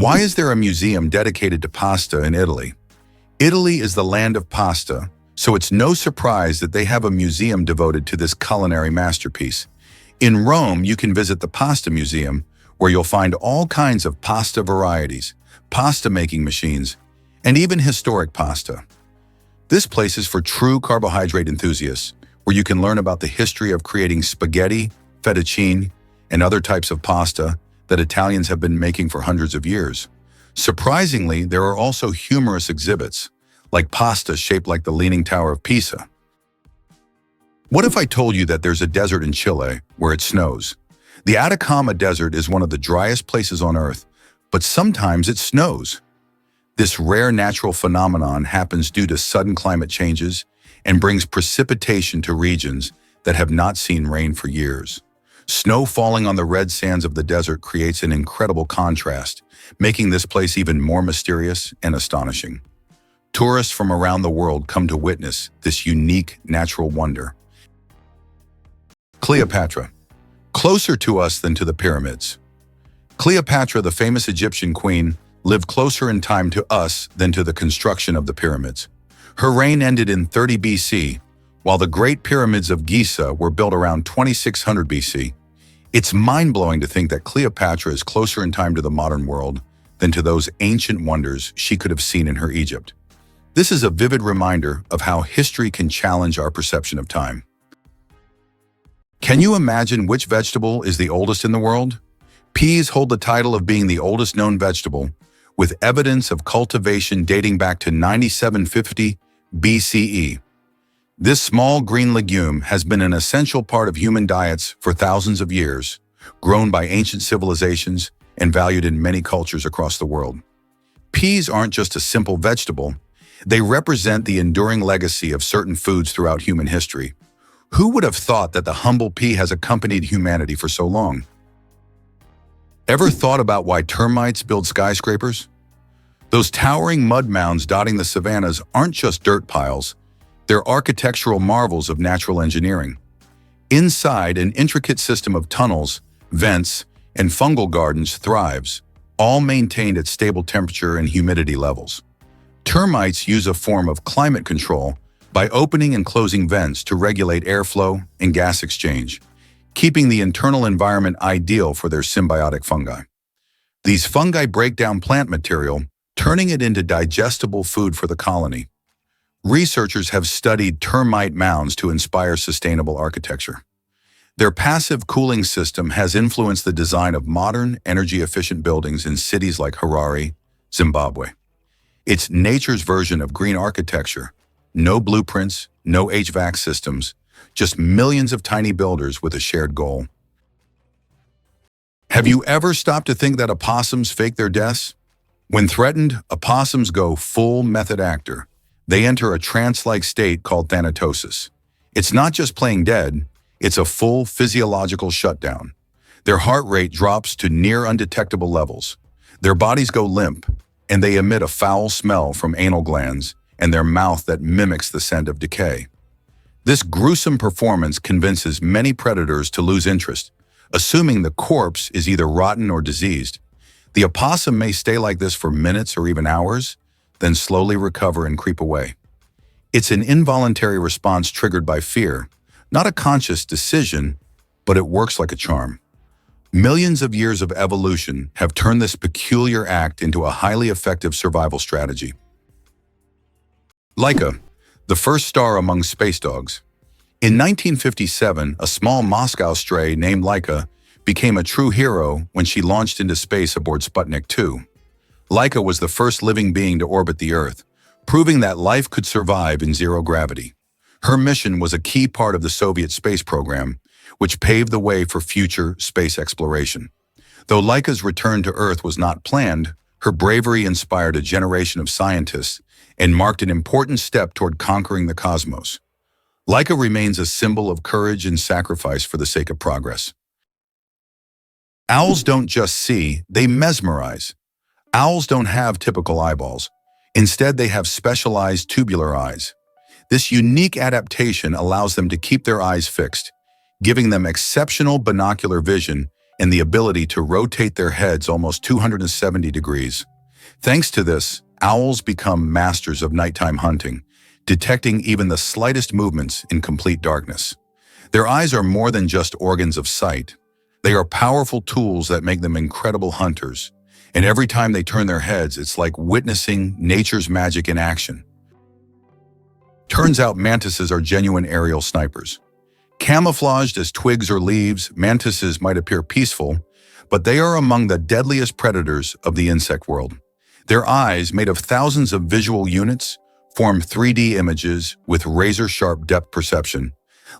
Why is there a museum dedicated to pasta in Italy? Italy is the land of pasta, so it's no surprise that they have a museum devoted to this culinary masterpiece. In Rome, you can visit the Pasta Museum, where you'll find all kinds of pasta varieties, pasta-making machines, and even historic pasta. This place is for true carbohydrate enthusiasts, where you can learn about the history of creating spaghetti, fettuccine, and other types of pasta that Italians have been making for hundreds of years. Surprisingly, there are also humorous exhibits, like pasta shaped like the Leaning Tower of Pisa. What if I told you that there's a desert in Chile where it snows? The Atacama Desert is one of the driest places on Earth, but sometimes it snows. This rare natural phenomenon happens due to sudden climate changes and brings precipitation to regions that have not seen rain for years. Snow falling on the red sands of the desert creates an incredible contrast, making this place even more mysterious and astonishing. Tourists from around the world come to witness this unique natural wonder. Cleopatra. Closer to us than to the pyramids. Cleopatra, the famous Egyptian queen, lived closer in time to us than to the construction of the pyramids. Her reign ended in 30 BC, while the Great Pyramids of Giza were built around 2600 BC. It's mind-blowing to think that Cleopatra is closer in time to the modern world than to those ancient wonders she could have seen in her Egypt. This is a vivid reminder of how history can challenge our perception of time. Can you imagine which vegetable is the oldest in the world? Peas hold the title of being the oldest known vegetable, with evidence of cultivation dating back to 9750 BCE. This small green legume has been an essential part of human diets for thousands of years, grown by ancient civilizations and valued in many cultures across the world. Peas aren't just a simple vegetable, they represent the enduring legacy of certain foods throughout human history. Who would have thought that the humble pea has accompanied humanity for so long? Ever thought about why termites build skyscrapers? Those towering mud mounds dotting the savannas aren't just dirt piles, they're architectural marvels of natural engineering. Inside, an intricate system of tunnels, vents, and fungal gardens thrives, all maintained at stable temperature and humidity levels. Termites use a form of climate control by opening and closing vents to regulate airflow and gas exchange, keeping the internal environment ideal for their symbiotic fungi. These fungi break down plant material, turning it into digestible food for the colony. Researchers have studied termite mounds to inspire sustainable architecture. Their passive cooling system has influenced the design of modern, energy-efficient buildings in cities like Harare, Zimbabwe. It's nature's version of green architecture. No blueprints, no HVAC systems, just millions of tiny builders with a shared goal. Have you ever stopped to think that opossums fake their deaths? When threatened, opossums go full method actor. They enter a trance-like state called thanatosis. It's not just playing dead, it's a full physiological shutdown. Their heart rate drops to near undetectable levels. Their bodies go limp, and they emit a foul smell from anal glands and their mouth that mimics the scent of decay. This gruesome performance convinces many predators to lose interest, assuming the corpse is either rotten or diseased. The opossum may stay like this for minutes or even hours, then slowly recover and creep away. It's an involuntary response triggered by fear, not a conscious decision, but it works like a charm. Millions of years of evolution have turned this peculiar act into a highly effective survival strategy. Laika, the first star among space dogs. In 1957, a small Moscow stray named Laika became a true hero when she launched into space aboard Sputnik 2. Laika was the first living being to orbit the Earth, proving that life could survive in zero gravity. Her mission was a key part of the Soviet space program, which paved the way for future space exploration. Though Laika's return to Earth was not planned, her bravery inspired a generation of scientists and marked an important step toward conquering the cosmos. Laika remains a symbol of courage and sacrifice for the sake of progress. Owls don't just see, they mesmerize. Owls don't have typical eyeballs. Instead, they have specialized tubular eyes. This unique adaptation allows them to keep their eyes fixed, giving them exceptional binocular vision and the ability to rotate their heads almost 270 degrees. Thanks to this, owls become masters of nighttime hunting, detecting even the slightest movements in complete darkness. Their eyes are more than just organs of sight. They are powerful tools that make them incredible hunters. And every time they turn their heads, it's like witnessing nature's magic in action. Turns out mantises are genuine aerial snipers. Camouflaged as twigs or leaves, mantises might appear peaceful, but they are among the deadliest predators of the insect world. Their eyes, made of thousands of visual units, form 3D images with razor-sharp depth perception,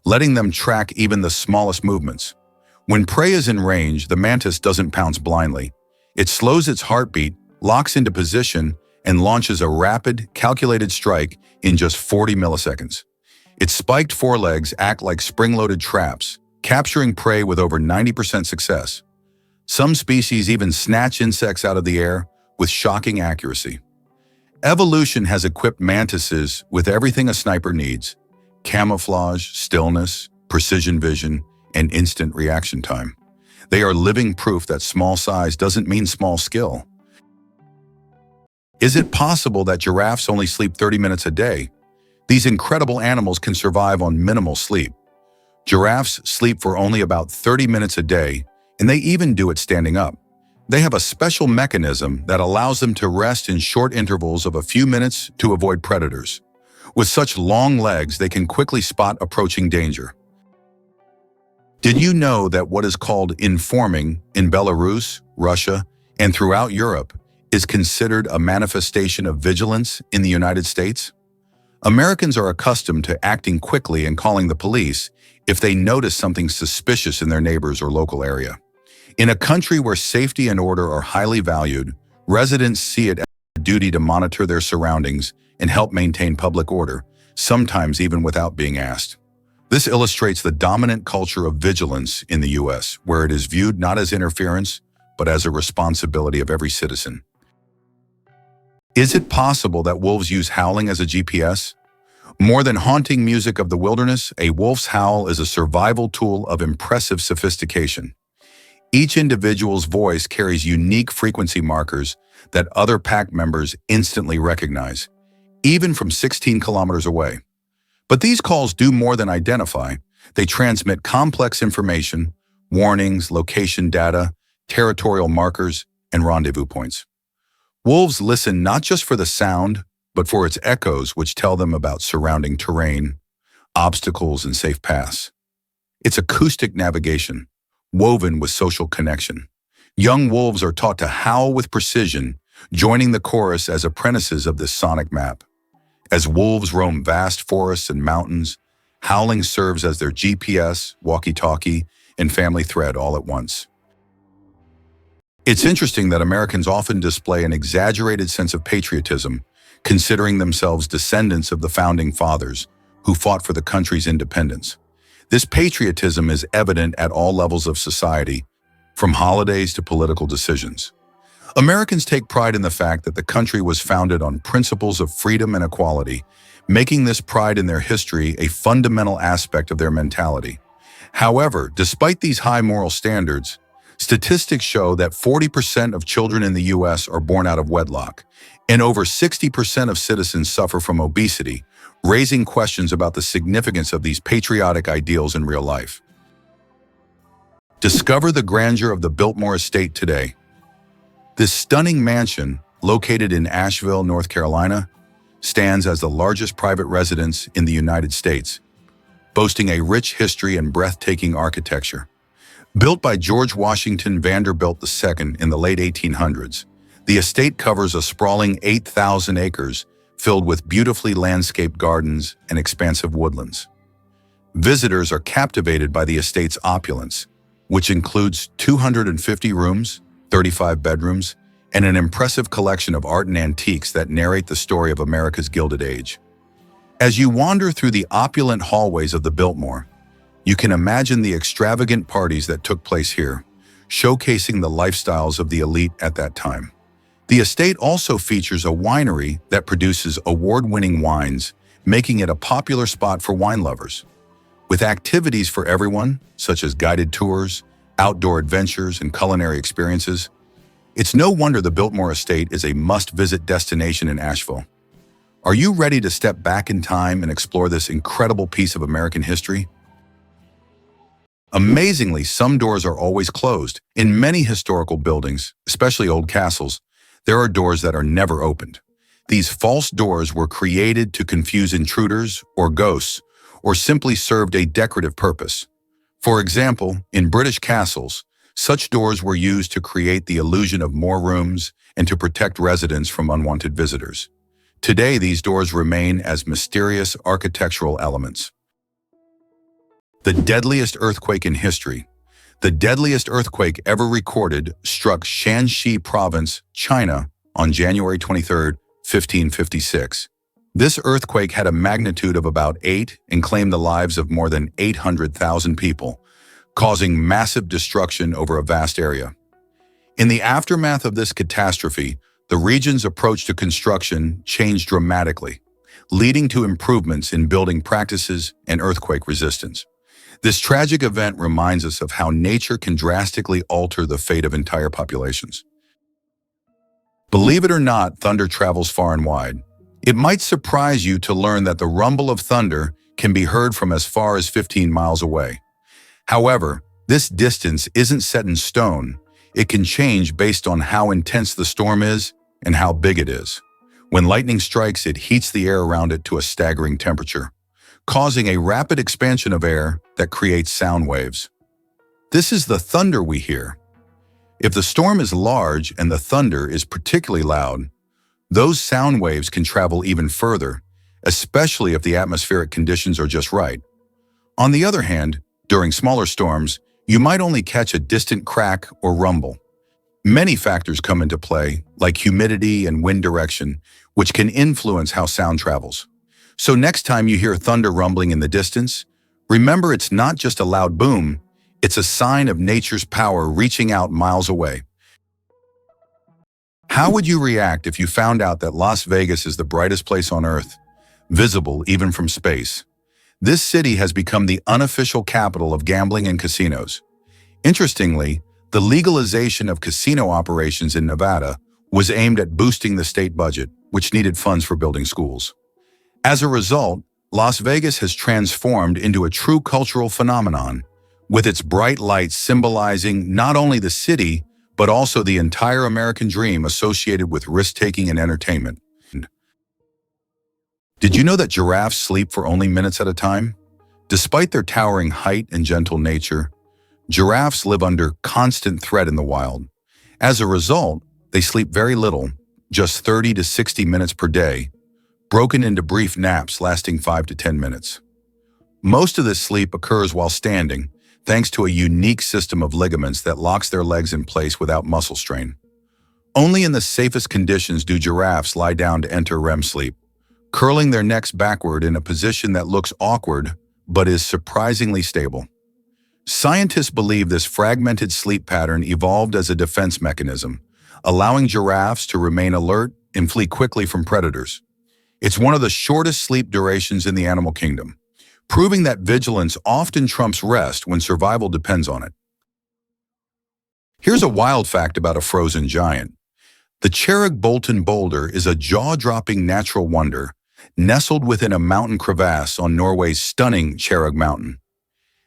letting them track even the smallest movements. When prey is in range, the mantis doesn't pounce blindly. It slows its heartbeat, locks into position, and launches a rapid, calculated strike in just 40 milliseconds. Its spiked forelegs act like spring-loaded traps, capturing prey with over 90% success. Some species even snatch insects out of the air with shocking accuracy. Evolution has equipped mantises with everything a sniper needs: camouflage, stillness, precision vision, and instant reaction time. They are living proof that small size doesn't mean small skill. Is it possible that giraffes only sleep 30 minutes a day? These incredible animals can survive on minimal sleep. Giraffes sleep for only about 30 minutes a day, and they even do it standing up. They have a special mechanism that allows them to rest in short intervals of a few minutes to avoid predators. With such long legs, they can quickly spot approaching danger. Did you know that what is called informing in Belarus, Russia, and throughout Europe is considered a manifestation of vigilance in the United States? Americans are accustomed to acting quickly and calling the police if they notice something suspicious in their neighbors or local area. In a country where safety and order are highly valued, residents see it as their duty to monitor their surroundings and help maintain public order, sometimes even without being asked. This illustrates the dominant culture of vigilance in the U.S., where it is viewed not as interference, but as a responsibility of every citizen. Is it possible that wolves use howling as a GPS? More than haunting music of the wilderness, a wolf's howl is a survival tool of impressive sophistication. Each individual's voice carries unique frequency markers that other pack members instantly recognize, even from 16 kilometers away. But these calls do more than identify. They transmit complex information, warnings, location data, territorial markers, and rendezvous points. Wolves listen not just for the sound, but for its echoes, which tell them about surrounding terrain, obstacles, and safe paths. It's acoustic navigation, woven with social connection. Young wolves are taught to howl with precision, joining the chorus as apprentices of this sonic map. As wolves roam vast forests and mountains, howling serves as their GPS, walkie-talkie, and family thread all at once. It's interesting that Americans often display an exaggerated sense of patriotism, considering themselves descendants of the founding fathers who fought for the country's independence. This patriotism is evident at all levels of society, from holidays to political decisions. Americans take pride in the fact that the country was founded on principles of freedom and equality, making this pride in their history a fundamental aspect of their mentality. However, despite these high moral standards, statistics show that 40% of children in the U.S. are born out of wedlock, and over 60% of citizens suffer from obesity, raising questions about the significance of these patriotic ideals in real life. Discover the grandeur of the Biltmore Estate today. This stunning mansion, located in Asheville, North Carolina, stands as the largest private residence in the United States, boasting a rich history and breathtaking architecture. Built by George Washington Vanderbilt II in the late 1800s, the estate covers a sprawling 8,000 acres filled with beautifully landscaped gardens and expansive woodlands. Visitors are captivated by the estate's opulence, which includes 250 rooms, 35 bedrooms, and an impressive collection of art and antiques that narrate the story of America's Gilded Age. As you wander through the opulent hallways of the Biltmore, you can imagine the extravagant parties that took place here, showcasing the lifestyles of the elite at that time. The estate also features a winery that produces award-winning wines, making it a popular spot for wine lovers. With activities for everyone, such as guided tours, outdoor adventures, and culinary experiences. It's no wonder the Biltmore Estate is a must-visit destination in Asheville. Are you ready to step back in time and explore this incredible piece of American history? Amazingly, some doors are always closed. In many historical buildings, especially old castles, there are doors that are never opened. These false doors were created to confuse intruders or ghosts, or simply served a decorative purpose. For example, in British castles, such doors were used to create the illusion of more rooms and to protect residents from unwanted visitors. Today, these doors remain as mysterious architectural elements. The deadliest earthquake in history. The deadliest earthquake ever recorded struck Shanxi Province, China, on January 23, 1556. This earthquake had a magnitude of about 8 and claimed the lives of more than 800,000 people, causing massive destruction over a vast area. In the aftermath of this catastrophe, the region's approach to construction changed dramatically, leading to improvements in building practices and earthquake resistance. This tragic event reminds us of how nature can drastically alter the fate of entire populations. Believe it or not, thunder travels far and wide. It might surprise you to learn that the rumble of thunder can be heard from as far as 15 miles away. However, this distance isn't set in stone. It can change based on how intense the storm is and how big it is. When lightning strikes, it heats the air around it to a staggering temperature, causing a rapid expansion of air that creates sound waves. This is the thunder we hear. If the storm is large and the thunder is particularly loud, those sound waves can travel even further, especially if the atmospheric conditions are just right. On the other hand, during smaller storms, you might only catch a distant crack or rumble. Many factors come into play, like humidity and wind direction, which can influence how sound travels. So next time you hear thunder rumbling in the distance, remember it's not just a loud boom, it's a sign of nature's power reaching out miles away. How would you react if you found out that Las Vegas is the brightest place on Earth, visible even from space? This city has become the unofficial capital of gambling and casinos. Interestingly, the legalization of casino operations in Nevada was aimed at boosting the state budget, which needed funds for building schools. As a result, Las Vegas has transformed into a true cultural phenomenon, with its bright lights symbolizing not only the city, but also the entire American dream associated with risk-taking and entertainment. Did you know that giraffes sleep for only minutes at a time? Despite their towering height and gentle nature, giraffes live under constant threat in the wild. As a result, they sleep very little, just 30 to 60 minutes per day, broken into brief naps lasting 5 to 10 minutes. Most of this sleep occurs while standing, thanks to a unique system of ligaments that locks their legs in place without muscle strain. Only in the safest conditions do giraffes lie down to enter REM sleep, curling their necks backward in a position that looks awkward but is surprisingly stable. Scientists believe this fragmented sleep pattern evolved as a defense mechanism, allowing giraffes to remain alert and flee quickly from predators. It's one of the shortest sleep durations in the animal kingdom, proving that vigilance often trumps rest when survival depends on it. Here's a wild fact about a frozen giant. The Cherrig-Bolton boulder is a jaw-dropping natural wonder, nestled within a mountain crevasse on Norway's stunning Cherrig Mountain.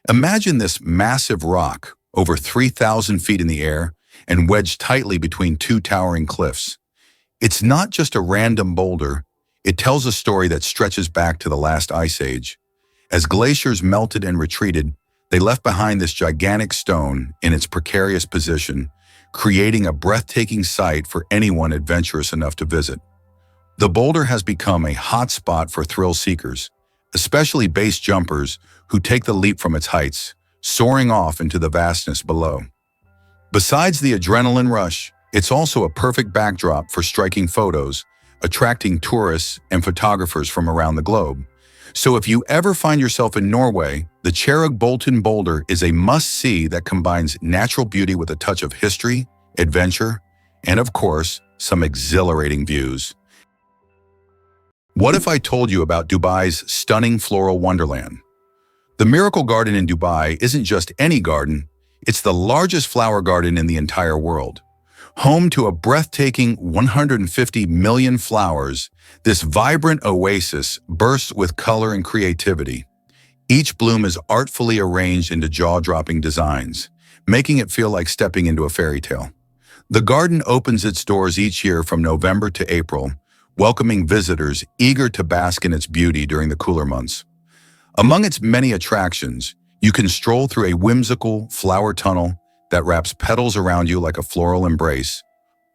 Imagine this massive rock, over 3,000 feet in the air, and wedged tightly between two towering cliffs. It's not just a random boulder, it tells a story that stretches back to the last ice age. As glaciers melted and retreated, they left behind this gigantic stone in its precarious position, creating a breathtaking sight for anyone adventurous enough to visit. The boulder has become a hotspot for thrill seekers, especially base jumpers who take the leap from its heights, soaring off into the vastness below. Besides the adrenaline rush, it's also a perfect backdrop for striking photos, attracting tourists and photographers from around the globe. So if you ever find yourself in Norway, the Cherrig-Bolton boulder is a must-see that combines natural beauty with a touch of history, adventure, and of course, some exhilarating views. What if I told you about Dubai's stunning floral wonderland? The Miracle Garden in Dubai isn't just any garden, It's the largest flower garden in the entire world. Home to a breathtaking 150 million flowers, this vibrant oasis bursts with color and creativity. Each bloom is artfully arranged into jaw-dropping designs, making it feel like stepping into a fairy tale. The garden opens its doors each year from November to April, welcoming visitors eager to bask in its beauty during the cooler months. Among its many attractions, you can stroll through a whimsical flower tunnel that wraps petals around you like a floral embrace,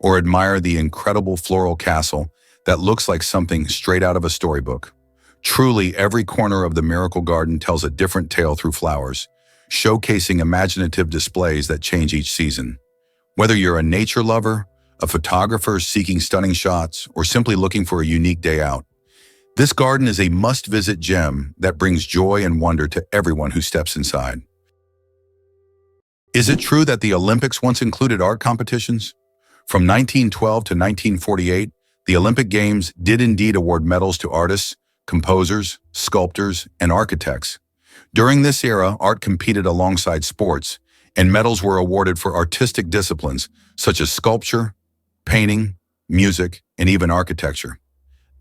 or admire the incredible floral castle that looks like something straight out of a storybook. Truly, every corner of the Miracle Garden tells a different tale through flowers, showcasing imaginative displays that change each season. Whether you're a nature lover, a photographer seeking stunning shots, or simply looking for a unique day out, this garden is a must-visit gem that brings joy and wonder to everyone who steps inside. Is it true that the Olympics once included art competitions? From 1912 to 1948, the Olympic Games did indeed award medals to artists, composers, sculptors, and architects. During this era, art competed alongside sports, and medals were awarded for artistic disciplines such as sculpture, painting, music, and even architecture.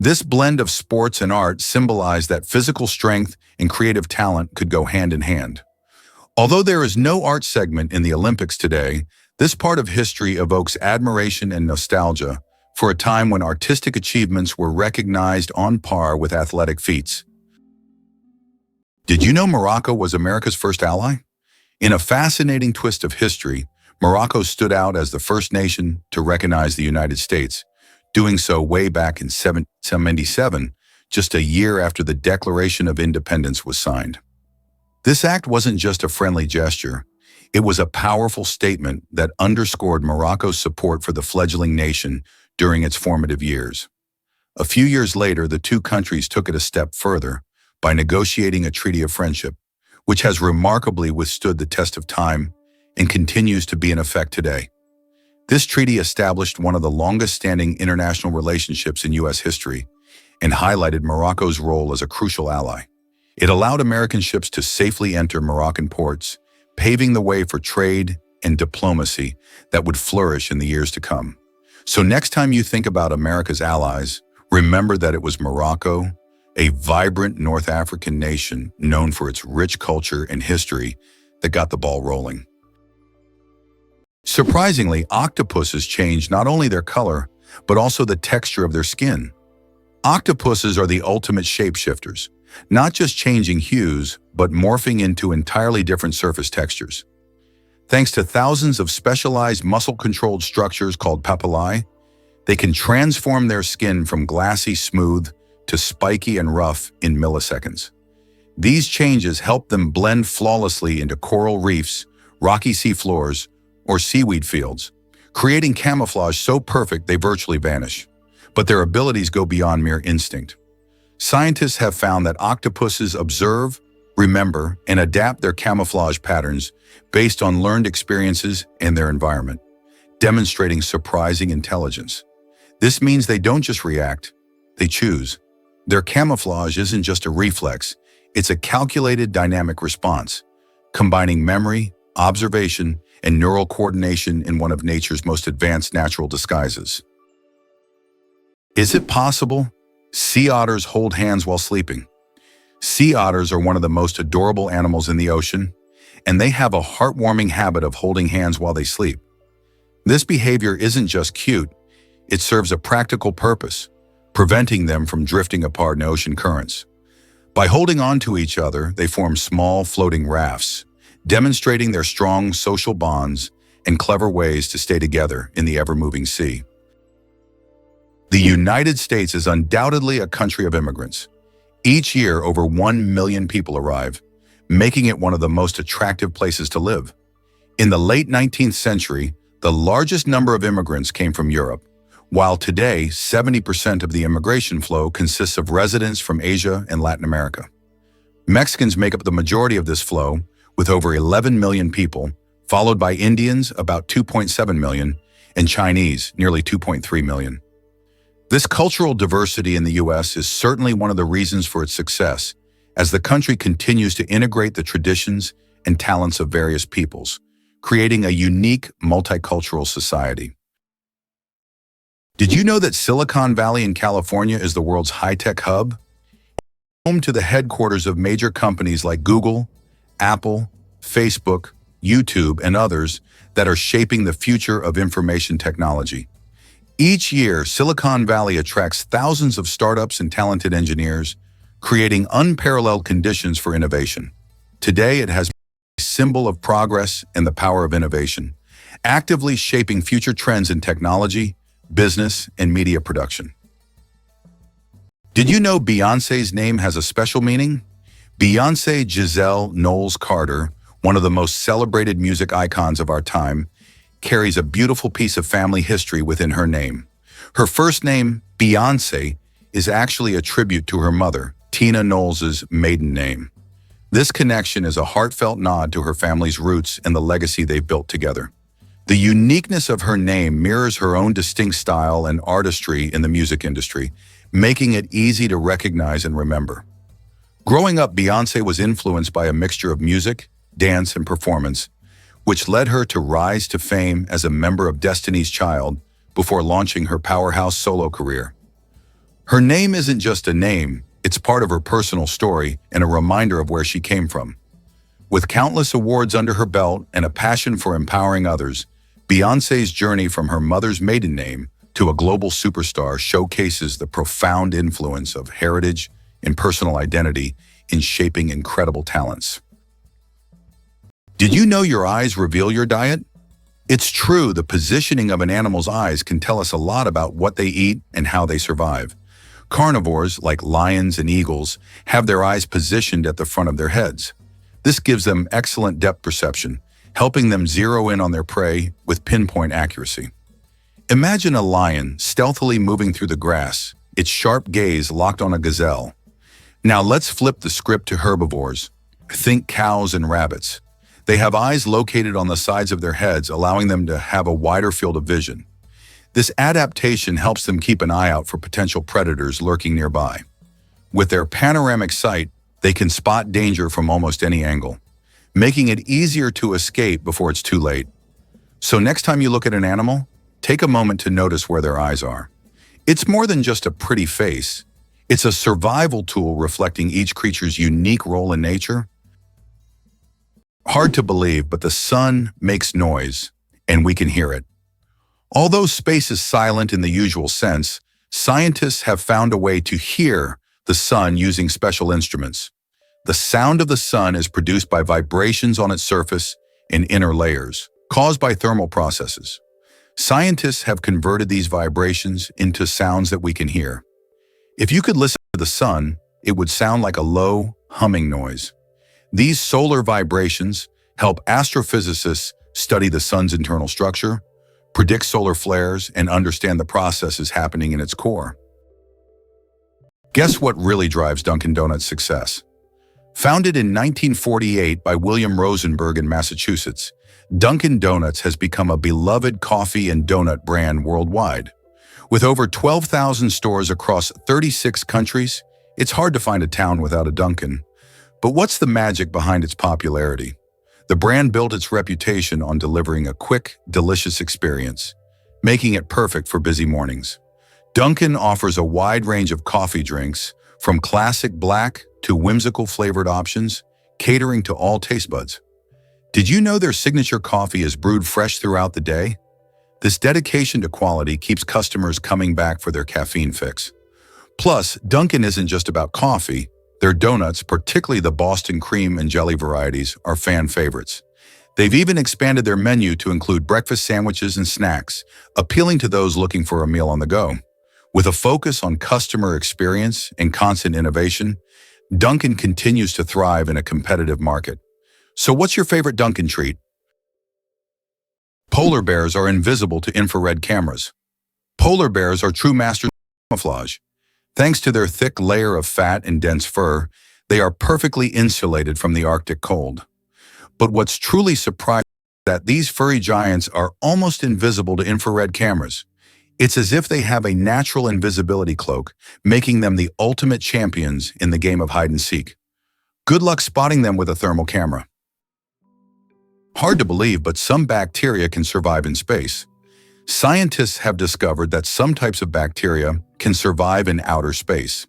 This blend of sports and art symbolized that physical strength and creative talent could go hand in hand. Although there is no art segment in the Olympics today, this part of history evokes admiration and nostalgia for a time when artistic achievements were recognized on par with athletic feats. Did you know Morocco was America's first ally? In a fascinating twist of history, Morocco stood out as the first nation to recognize the United States, doing so way back in 1777, just a year after the Declaration of Independence was signed. This act wasn't just a friendly gesture. It was a powerful statement that underscored Morocco's support for the fledgling nation during its formative years. A few years later, the two countries took it a step further by negotiating a treaty of friendship, which has remarkably withstood the test of time and continues to be in effect today. This treaty established one of the longest-standing international relationships in U.S. history and highlighted Morocco's role as a crucial ally. It allowed American ships to safely enter Moroccan ports, paving the way for trade and diplomacy that would flourish in the years to come. So next time you think about America's allies, remember that it was Morocco, a vibrant North African nation known for its rich culture and history, that got the ball rolling. Surprisingly, octopuses change not only their color, but also the texture of their skin. Octopuses are the ultimate shapeshifters, not just changing hues, but morphing into entirely different surface textures. Thanks to thousands of specialized muscle-controlled structures called papillae, they can transform their skin from glassy smooth to spiky and rough in milliseconds. These changes help them blend flawlessly into coral reefs, rocky seafloors, or seaweed fields, creating camouflage so perfect they virtually vanish. But their abilities go beyond mere instinct. Scientists have found that octopuses observe, remember, and adapt their camouflage patterns based on learned experiences and their environment, demonstrating surprising intelligence. This means they don't just react, they choose. Their camouflage isn't just a reflex, it's a calculated dynamic response, combining memory, observation, and neural coordination in one of nature's most advanced natural disguises. Is it possible? Sea otters hold hands while sleeping. Sea otters are one of the most adorable animals in the ocean, and they have a heartwarming habit of holding hands while they sleep. This behavior isn't just cute, it serves a practical purpose, preventing them from drifting apart in ocean currents. By holding on to each other, they form small floating rafts, demonstrating their strong social bonds and clever ways to stay together in the ever-moving sea. The United States is undoubtedly a country of immigrants. Each year, over 1 million people arrive, making it one of the most attractive places to live. In the late 19th century, the largest number of immigrants came from Europe, while today 70% of the immigration flow consists of residents from Asia and Latin America. Mexicans make up the majority of this flow, with over 11 million people, followed by Indians, about 2.7 million, and Chinese, nearly 2.3 million. This cultural diversity in the U.S. is certainly one of the reasons for its success, as the country continues to integrate the traditions and talents of various peoples, creating a unique multicultural society. Did you know that Silicon Valley in California is the world's high-tech hub? Home to the headquarters of major companies like Google, Apple, Facebook, YouTube, and others that are shaping the future of information technology. Each year, Silicon Valley attracts thousands of startups and talented engineers, creating unparalleled conditions for innovation. Today, it has become a symbol of progress and the power of innovation, actively shaping future trends in technology, business, and media production. Did you know Beyoncé's name has a special meaning? Beyoncé Giselle Knowles-Carter, one of the most celebrated music icons of our time, carries a beautiful piece of family history within her name. Her first name, Beyoncé, is actually a tribute to her mother, Tina Knowles' maiden name. This connection is a heartfelt nod to her family's roots and the legacy they've built together. The uniqueness of her name mirrors her own distinct style and artistry in the music industry, making it easy to recognize and remember. Growing up, Beyoncé was influenced by a mixture of music, dance, and performance, which led her to rise to fame as a member of Destiny's Child before launching her powerhouse solo career. Her name isn't just a name, it's part of her personal story and a reminder of where she came from. With countless awards under her belt and a passion for empowering others, Beyoncé's journey from her mother's maiden name to a global superstar showcases the profound influence of heritage and personal identity in shaping incredible talents. Did you know your eyes reveal your diet? It's true, the positioning of an animal's eyes can tell us a lot about what they eat and how they survive. Carnivores, like lions and eagles, have their eyes positioned at the front of their heads. This gives them excellent depth perception, helping them zero in on their prey with pinpoint accuracy. Imagine a lion stealthily moving through the grass, its sharp gaze locked on a gazelle. Now let's flip the script to herbivores. Think cows and rabbits. They have eyes located on the sides of their heads, allowing them to have a wider field of vision. This adaptation helps them keep an eye out for potential predators lurking nearby. With their panoramic sight, they can spot danger from almost any angle, making it easier to escape before it's too late. So next time you look at an animal, take a moment to notice where their eyes are. It's more than just a pretty face. It's a survival tool reflecting each creature's unique role in nature. Hard to believe, but the sun makes noise, and we can hear it. Although space is silent in the usual sense, scientists have found a way to hear the sun using special instruments. The sound of the sun is produced by vibrations on its surface and inner layers, caused by thermal processes. Scientists have converted these vibrations into sounds that we can hear. If you could listen to the sun, it would sound like a low, humming noise. These solar vibrations help astrophysicists study the sun's internal structure, predict solar flares, and understand the processes happening in its core. Guess what really drives Dunkin' Donuts' success? Founded in 1948 by William Rosenberg in Massachusetts, Dunkin' Donuts has become a beloved coffee and donut brand worldwide. With over 12,000 stores across 36 countries, it's hard to find a town without a Dunkin'. But what's the magic behind its popularity? The brand built its reputation on delivering a quick, delicious experience, making it perfect for busy mornings. Dunkin' offers a wide range of coffee drinks, from classic black to whimsical flavored options, catering to all taste buds. Did you know their signature coffee is brewed fresh throughout the day? This dedication to quality keeps customers coming back for their caffeine fix. Plus, Dunkin' isn't just about coffee. Their donuts, particularly the Boston cream and jelly varieties, are fan favorites. They've even expanded their menu to include breakfast sandwiches and snacks, appealing to those looking for a meal on the go. With a focus on customer experience and constant innovation, Dunkin' continues to thrive in a competitive market. So what's your favorite Dunkin' treat? Polar bears are invisible to infrared cameras. Polar bears are true masters of camouflage. Thanks to their thick layer of fat and dense fur, they are perfectly insulated from the Arctic cold. But what's truly surprising is that these furry giants are almost invisible to infrared cameras. It's as if they have a natural invisibility cloak, making them the ultimate champions in the game of hide and seek. Good luck spotting them with a thermal camera. Hard to believe, but some bacteria can survive in space. Scientists have discovered that some types of bacteria can survive in outer space.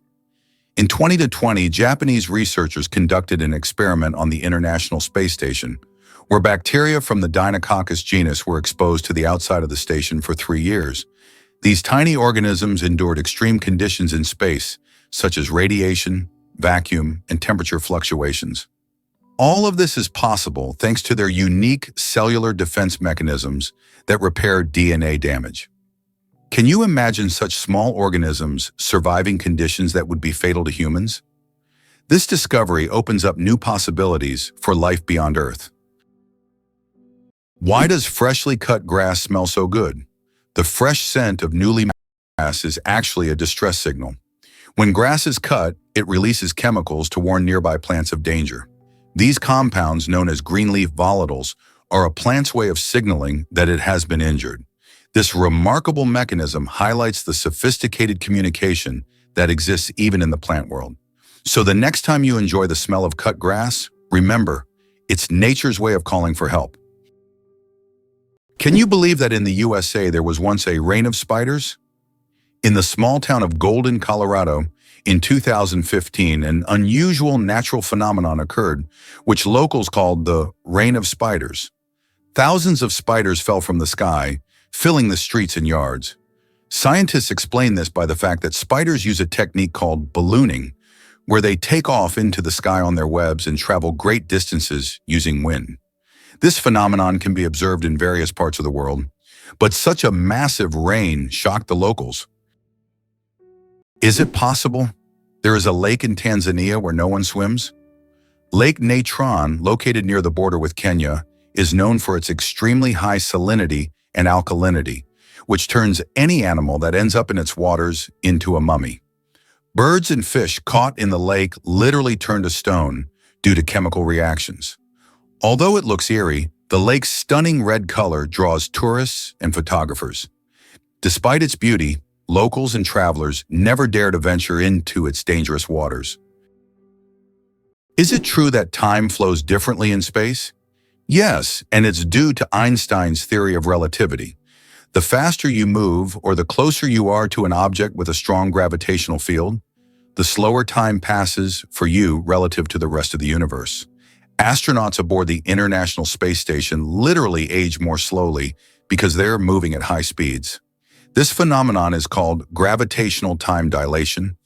In 2020, Japanese researchers conducted an experiment on the International Space Station, where bacteria from the Deinococcus genus were exposed to the outside of the station for 3 years. These tiny organisms endured extreme conditions in space, such as radiation, vacuum, and temperature fluctuations. All of this is possible thanks to their unique cellular defense mechanisms that repair DNA damage. Can you imagine such small organisms surviving conditions that would be fatal to humans? This discovery opens up new possibilities for life beyond Earth. Why does freshly cut grass smell so good? The fresh scent of newly cut grass is actually a distress signal. When grass is cut, it releases chemicals to warn nearby plants of danger. These compounds, known as greenleaf volatiles, are a plant's way of signaling that it has been injured. This remarkable mechanism highlights the sophisticated communication that exists even in the plant world. So the next time you enjoy the smell of cut grass, remember, it's nature's way of calling for help. Can you believe that in the USA there was once a reign of spiders? In the small town of Golden, Colorado, in 2015, an unusual natural phenomenon occurred, which locals called the reign of spiders. Thousands of spiders fell from the sky, filling the streets and yards. Scientists explain this by the fact that spiders use a technique called ballooning, where they take off into the sky on their webs and travel great distances using wind. This phenomenon can be observed in various parts of the world, but such a massive rain shocked the locals. Is it possible there is a lake in Tanzania where no one swims? Lake Natron, located near the border with Kenya, is known for its extremely high salinity and alkalinity, which turns any animal that ends up in its waters into a mummy. Birds and fish caught in the lake literally turn to stone due to chemical reactions. Although it looks eerie, the lake's stunning red color draws tourists and photographers. Despite its beauty, locals and travelers never dare to venture into its dangerous waters. Is it true that time flows differently in space? Yes, and it's due to Einstein's theory of relativity. The faster you move or the closer you are to an object with a strong gravitational field, the slower time passes for you relative to the rest of the universe. Astronauts aboard the International Space Station literally age more slowly because they're moving at high speeds. This phenomenon is called gravitational time dilation.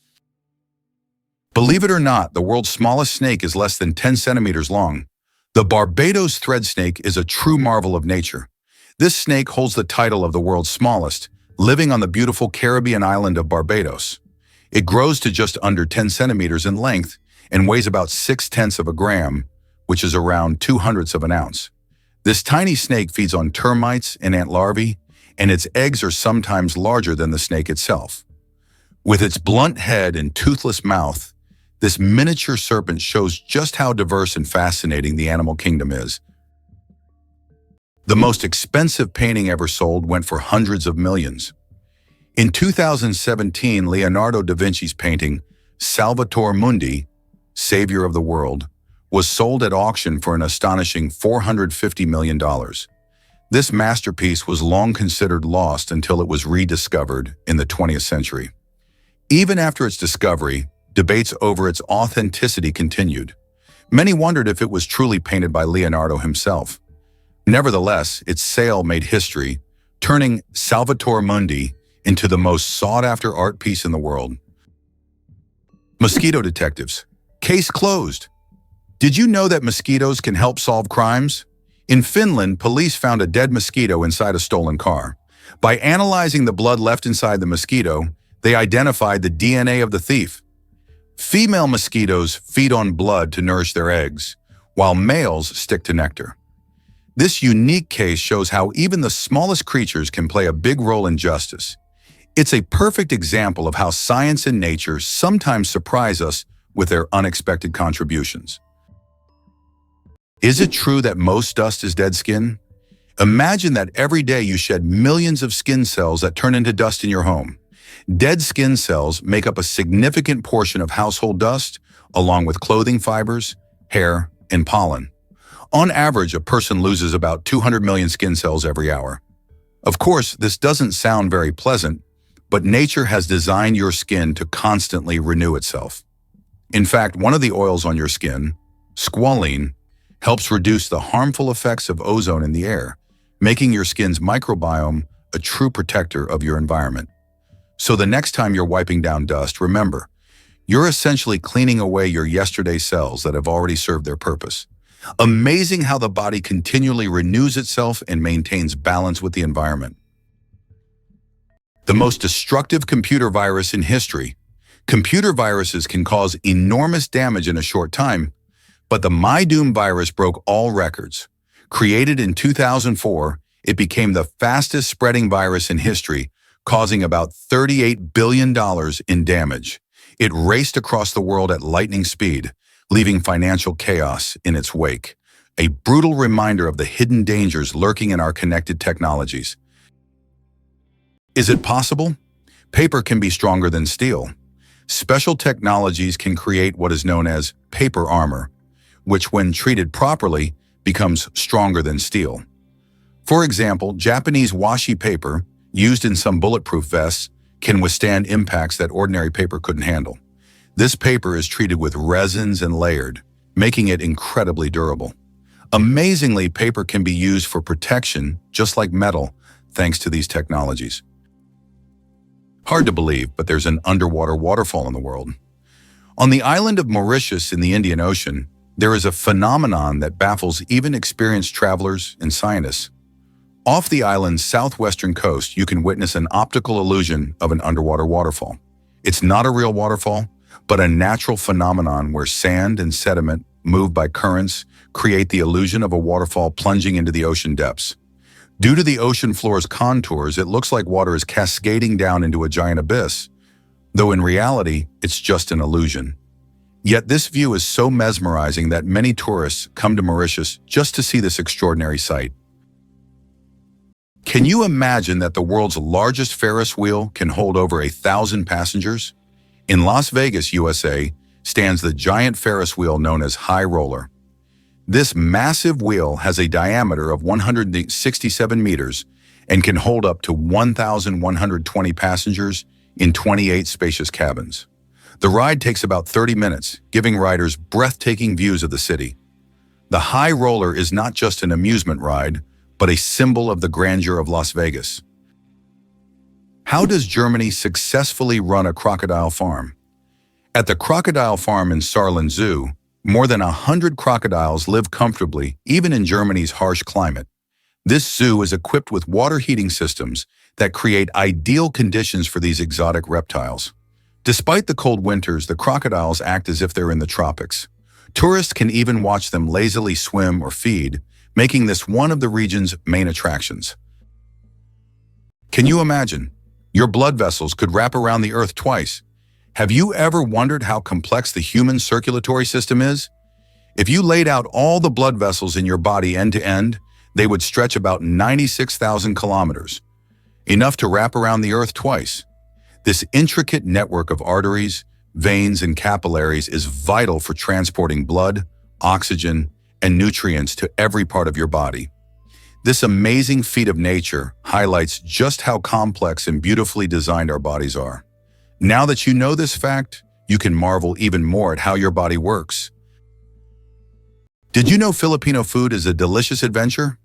Believe it or not, the world's smallest snake is less than 10 centimeters long. The Barbados thread snake is a true marvel of nature. This snake holds the title of the world's smallest, living on the beautiful Caribbean island of Barbados. It grows to just under 10 centimeters in length and weighs about 0.6 of a gram, which is around 0.02 of an ounce. This tiny snake feeds on termites and ant larvae, and its eggs are sometimes larger than the snake itself. With its blunt head and toothless mouth, this miniature serpent shows just how diverse and fascinating the animal kingdom is. The most expensive painting ever sold went for hundreds of millions. In 2017, Leonardo da Vinci's painting, Salvator Mundi, Savior of the World, was sold at auction for an astonishing $450 million. This masterpiece was long considered lost until it was rediscovered in the 20th century. Even after its discovery, debates over its authenticity continued. Many wondered if it was truly painted by Leonardo himself. Nevertheless, its sale made history, turning Salvator Mundi into the most sought-after art piece in the world. Mosquito detectives. Case closed. Did you know that mosquitoes can help solve crimes? In Finland, police found a dead mosquito inside a stolen car. By analyzing the blood left inside the mosquito, they identified the DNA of the thief. Female mosquitoes feed on blood to nourish their eggs, while males stick to nectar. This unique case shows how even the smallest creatures can play a big role in justice. It's a perfect example of how science and nature sometimes surprise us with their unexpected contributions. Is it true that most dust is dead skin? Imagine that every day you shed millions of skin cells that turn into dust in your home. Dead skin cells make up a significant portion of household dust, along with clothing fibers, hair, and pollen. On average, a person loses about 200 million skin cells every hour. Of course, this doesn't sound very pleasant, but nature has designed your skin to constantly renew itself. In fact, one of the oils on your skin, squalene, helps reduce the harmful effects of ozone in the air, making your skin's microbiome a true protector of your environment. So the next time you're wiping down dust, remember, you're essentially cleaning away your yesterday cells that have already served their purpose. Amazing how the body continually renews itself and maintains balance with the environment. The most destructive computer virus in history. Computer viruses can cause enormous damage in a short time, but the MyDoom virus broke all records. Created in 2004, it became the fastest spreading virus in history, causing about $38 billion in damage. It raced across the world at lightning speed, leaving financial chaos in its wake. A brutal reminder of the hidden dangers lurking in our connected technologies. Is it possible? Paper can be stronger than steel. Special technologies can create what is known as paper armor, which when treated properly becomes stronger than steel. For example, Japanese washi paper, used in some bulletproof vests, can withstand impacts that ordinary paper couldn't handle. This paper is treated with resins and layered, making it incredibly durable. Amazingly, paper can be used for protection, just like metal, thanks to these technologies. Hard to believe, but there's an underwater waterfall in the world. On the island of Mauritius in the Indian Ocean, there is a phenomenon that baffles even experienced travelers and scientists. Off the island's southwestern coast, you can witness an optical illusion of an underwater waterfall. It's not a real waterfall, but a natural phenomenon where sand and sediment, moved by currents, create the illusion of a waterfall plunging into the ocean depths. Due to the ocean floor's contours, it looks like water is cascading down into a giant abyss, though in reality, it's just an illusion. Yet this view is so mesmerizing that many tourists come to Mauritius just to see this extraordinary sight. Can you imagine that the world's largest Ferris wheel can hold over 1,000 passengers? In Las Vegas, USA, stands the giant Ferris wheel known as High Roller. This massive wheel has a diameter of 167 meters and can hold up to 1,120 passengers in 28 spacious cabins. The ride takes about 30 minutes, giving riders breathtaking views of the city. The High Roller is not just an amusement ride, but a symbol of the grandeur of Las Vegas. How does Germany successfully run a crocodile farm? At the crocodile farm in Saarland Zoo, more than 100 crocodiles live comfortably, even in Germany's harsh climate. This zoo is equipped with water heating systems that create ideal conditions for these exotic reptiles. Despite the cold winters, the crocodiles act as if they're in the tropics. Tourists can even watch them lazily swim or feed, making this one of the region's main attractions. Can you imagine? Your blood vessels could wrap around the Earth twice. Have you ever wondered how complex the human circulatory system is? If you laid out all the blood vessels in your body end to end, they would stretch about 96,000 kilometers, enough to wrap around the Earth twice. This intricate network of arteries, veins, and capillaries is vital for transporting blood, oxygen, and nutrients to every part of your body. This amazing feat of nature highlights just how complex and beautifully designed our bodies are. Now that you know this fact, you can marvel even more at how your body works. Did you know Filipino food is a delicious adventure?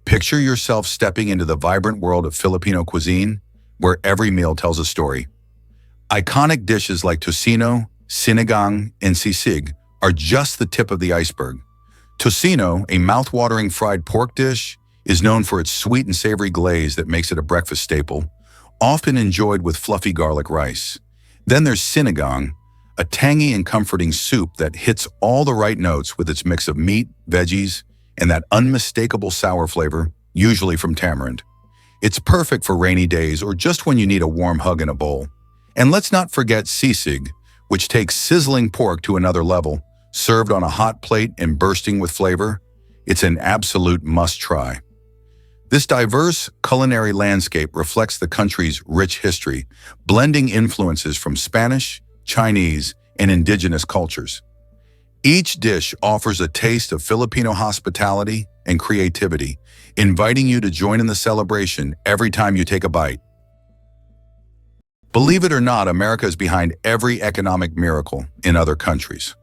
Picture yourself stepping into the vibrant world of Filipino cuisine, where every meal tells a story. Iconic dishes like tocino, sinigang, and sisig are just the tip of the iceberg. Tocino, a mouth-watering fried pork dish, is known for its sweet and savory glaze that makes it a breakfast staple, often enjoyed with fluffy garlic rice. Then there's sinigang, a tangy and comforting soup that hits all the right notes with its mix of meat, veggies, and that unmistakable sour flavor, usually from tamarind. It's perfect for rainy days or just when you need a warm hug in a bowl. And let's not forget sisig, which takes sizzling pork to another level, served on a hot plate and bursting with flavor. It's an absolute must-try. This diverse culinary landscape reflects the country's rich history, blending influences from Spanish, Chinese, and indigenous cultures. Each dish offers a taste of Filipino hospitality and creativity, inviting you to join in the celebration every time you take a bite. Believe it or not, America is behind every economic miracle in other countries.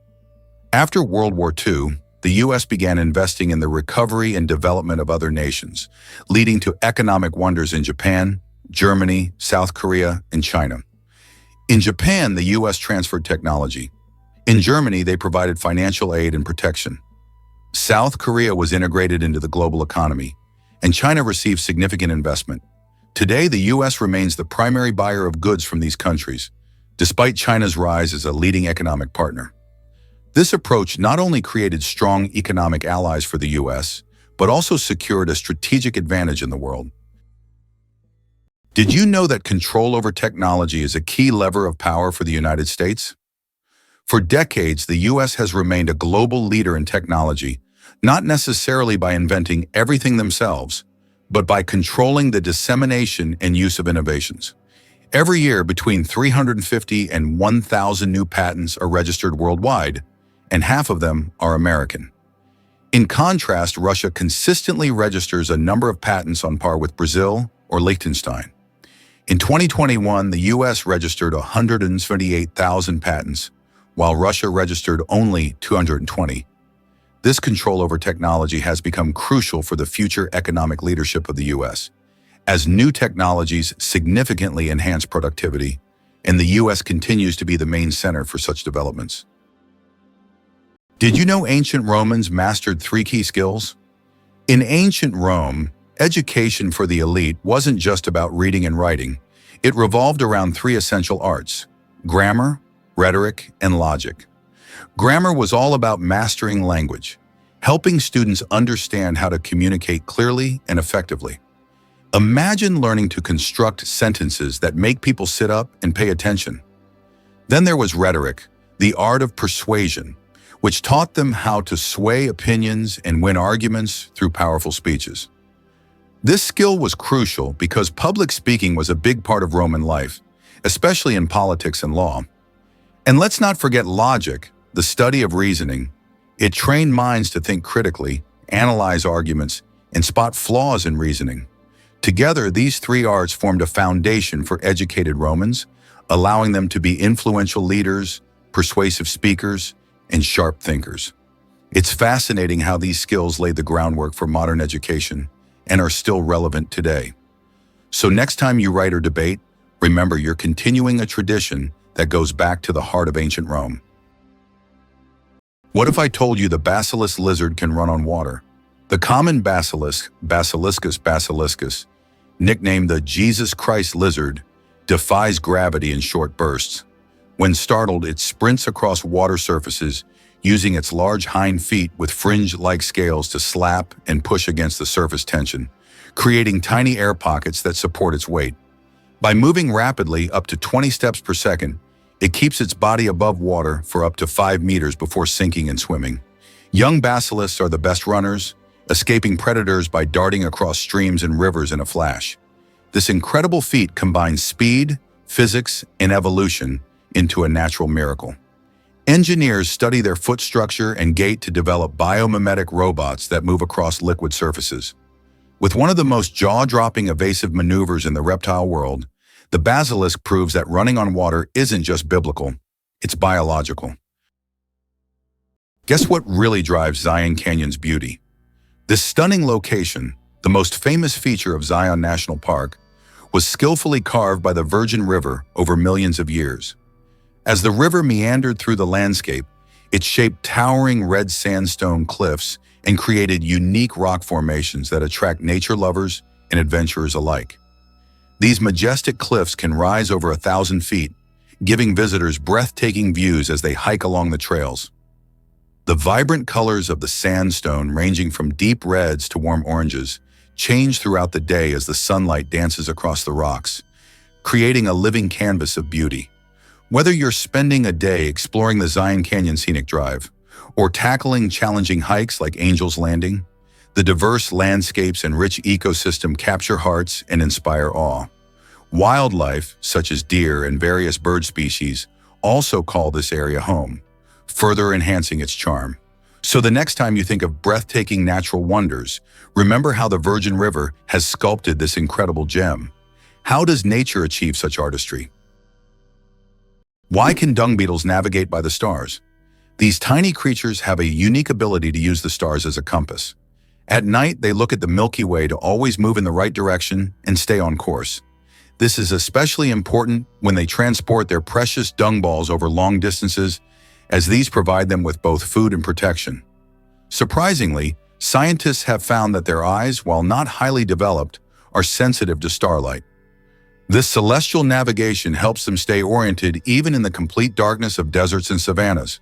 After World War II, the U.S. began investing in the recovery and development of other nations, leading to economic wonders in Japan, Germany, South Korea, and China. In Japan, the U.S. transferred technology. In Germany, they provided financial aid and protection. South Korea was integrated into the global economy, and China received significant investment. Today, the U.S. remains the primary buyer of goods from these countries, despite China's rise as a leading economic partner. This approach not only created strong economic allies for the U.S., but also secured a strategic advantage in the world. Did you know that control over technology is a key lever of power for the United States? For decades, the U.S. has remained a global leader in technology, not necessarily by inventing everything themselves, but by controlling the dissemination and use of innovations. Every year, between 350 and 1,000 new patents are registered worldwide, and half of them are American. In contrast, Russia consistently registers a number of patents on par with Brazil or Liechtenstein. In 2021, the U.S. registered 178,000 patents, while Russia registered only 220. This control over technology has become crucial for the future economic leadership of the U.S., as new technologies significantly enhance productivity, and the U.S. continues to be the main center for such developments. Did you know ancient Romans mastered 3 key skills? In ancient Rome, education for the elite wasn't just about reading and writing. It revolved around 3 essential arts: grammar, rhetoric, and logic. Grammar was all about mastering language, helping students understand how to communicate clearly and effectively. Imagine learning to construct sentences that make people sit up and pay attention. Then there was rhetoric, the art of persuasion, which taught them how to sway opinions and win arguments through powerful speeches. This skill was crucial because public speaking was a big part of Roman life, especially in politics and law. And let's not forget logic, the study of reasoning. It trained minds to think critically, analyze arguments, and spot flaws in reasoning. Together, these 3 arts formed a foundation for educated Romans, allowing them to be influential leaders, persuasive speakers, and sharp thinkers. It's fascinating how these skills laid the groundwork for modern education and are still relevant today. So next time you write or debate, remember you're continuing a tradition that goes back to the heart of ancient Rome. What if I told you the basilisk lizard can run on water? The common basilisk, Basiliscus basiliscus, nicknamed the Jesus Christ lizard, defies gravity in short bursts. When startled, it sprints across water surfaces, using its large hind feet with fringe-like scales to slap and push against the surface tension, creating tiny air pockets that support its weight. By moving rapidly up to 20 steps per second, it keeps its body above water for up to 5 meters before sinking and swimming. Young basilisks are the best runners, escaping predators by darting across streams and rivers in a flash. This incredible feat combines speed, physics, and evolution into a natural miracle. Engineers study their foot structure and gait to develop biomimetic robots that move across liquid surfaces. With one of the most jaw-dropping evasive maneuvers in the reptile world, the basilisk proves that running on water isn't just biblical, it's biological. Guess what really drives Zion Canyon's beauty? This stunning location, the most famous feature of Zion National Park, was skillfully carved by the Virgin River over millions of years. As the river meandered through the landscape, it shaped towering red sandstone cliffs and created unique rock formations that attract nature lovers and adventurers alike. These majestic cliffs can rise over 1,000 feet, giving visitors breathtaking views as they hike along the trails. The vibrant colors of the sandstone, ranging from deep reds to warm oranges, change throughout the day as the sunlight dances across the rocks, creating a living canvas of beauty. Whether you're spending a day exploring the Zion Canyon Scenic Drive or tackling challenging hikes like Angel's Landing, the diverse landscapes and rich ecosystem capture hearts and inspire awe. Wildlife, such as deer and various bird species, also call this area home. further enhancing its charm. So the next time you think of breathtaking natural wonders, remember how the Virgin River has sculpted this incredible gem. How does nature achieve such artistry? Why can dung beetles navigate by the stars? These tiny creatures have a unique ability to use the stars as a compass. At night, they look at the Milky Way to always move in the right direction and stay on course. This is especially important when they transport their precious dung balls over long distances, as these provide them with both food and protection. Surprisingly, scientists have found that their eyes, while not highly developed, are sensitive to starlight. This celestial navigation helps them stay oriented even in the complete darkness of deserts and savannas.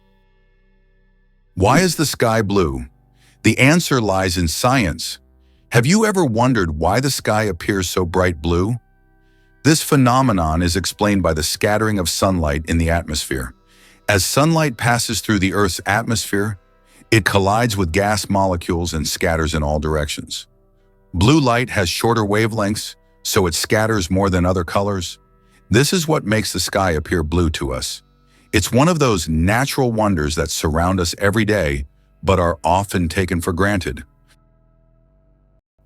Why is the sky blue? The answer lies in science. Have you ever wondered why the sky appears so bright blue? This phenomenon is explained by the scattering of sunlight in the atmosphere. As sunlight passes through the Earth's atmosphere, it collides with gas molecules and scatters in all directions. Blue light has shorter wavelengths, so it scatters more than other colors. This is what makes the sky appear blue to us. It's one of those natural wonders that surround us every day, but are often taken for granted.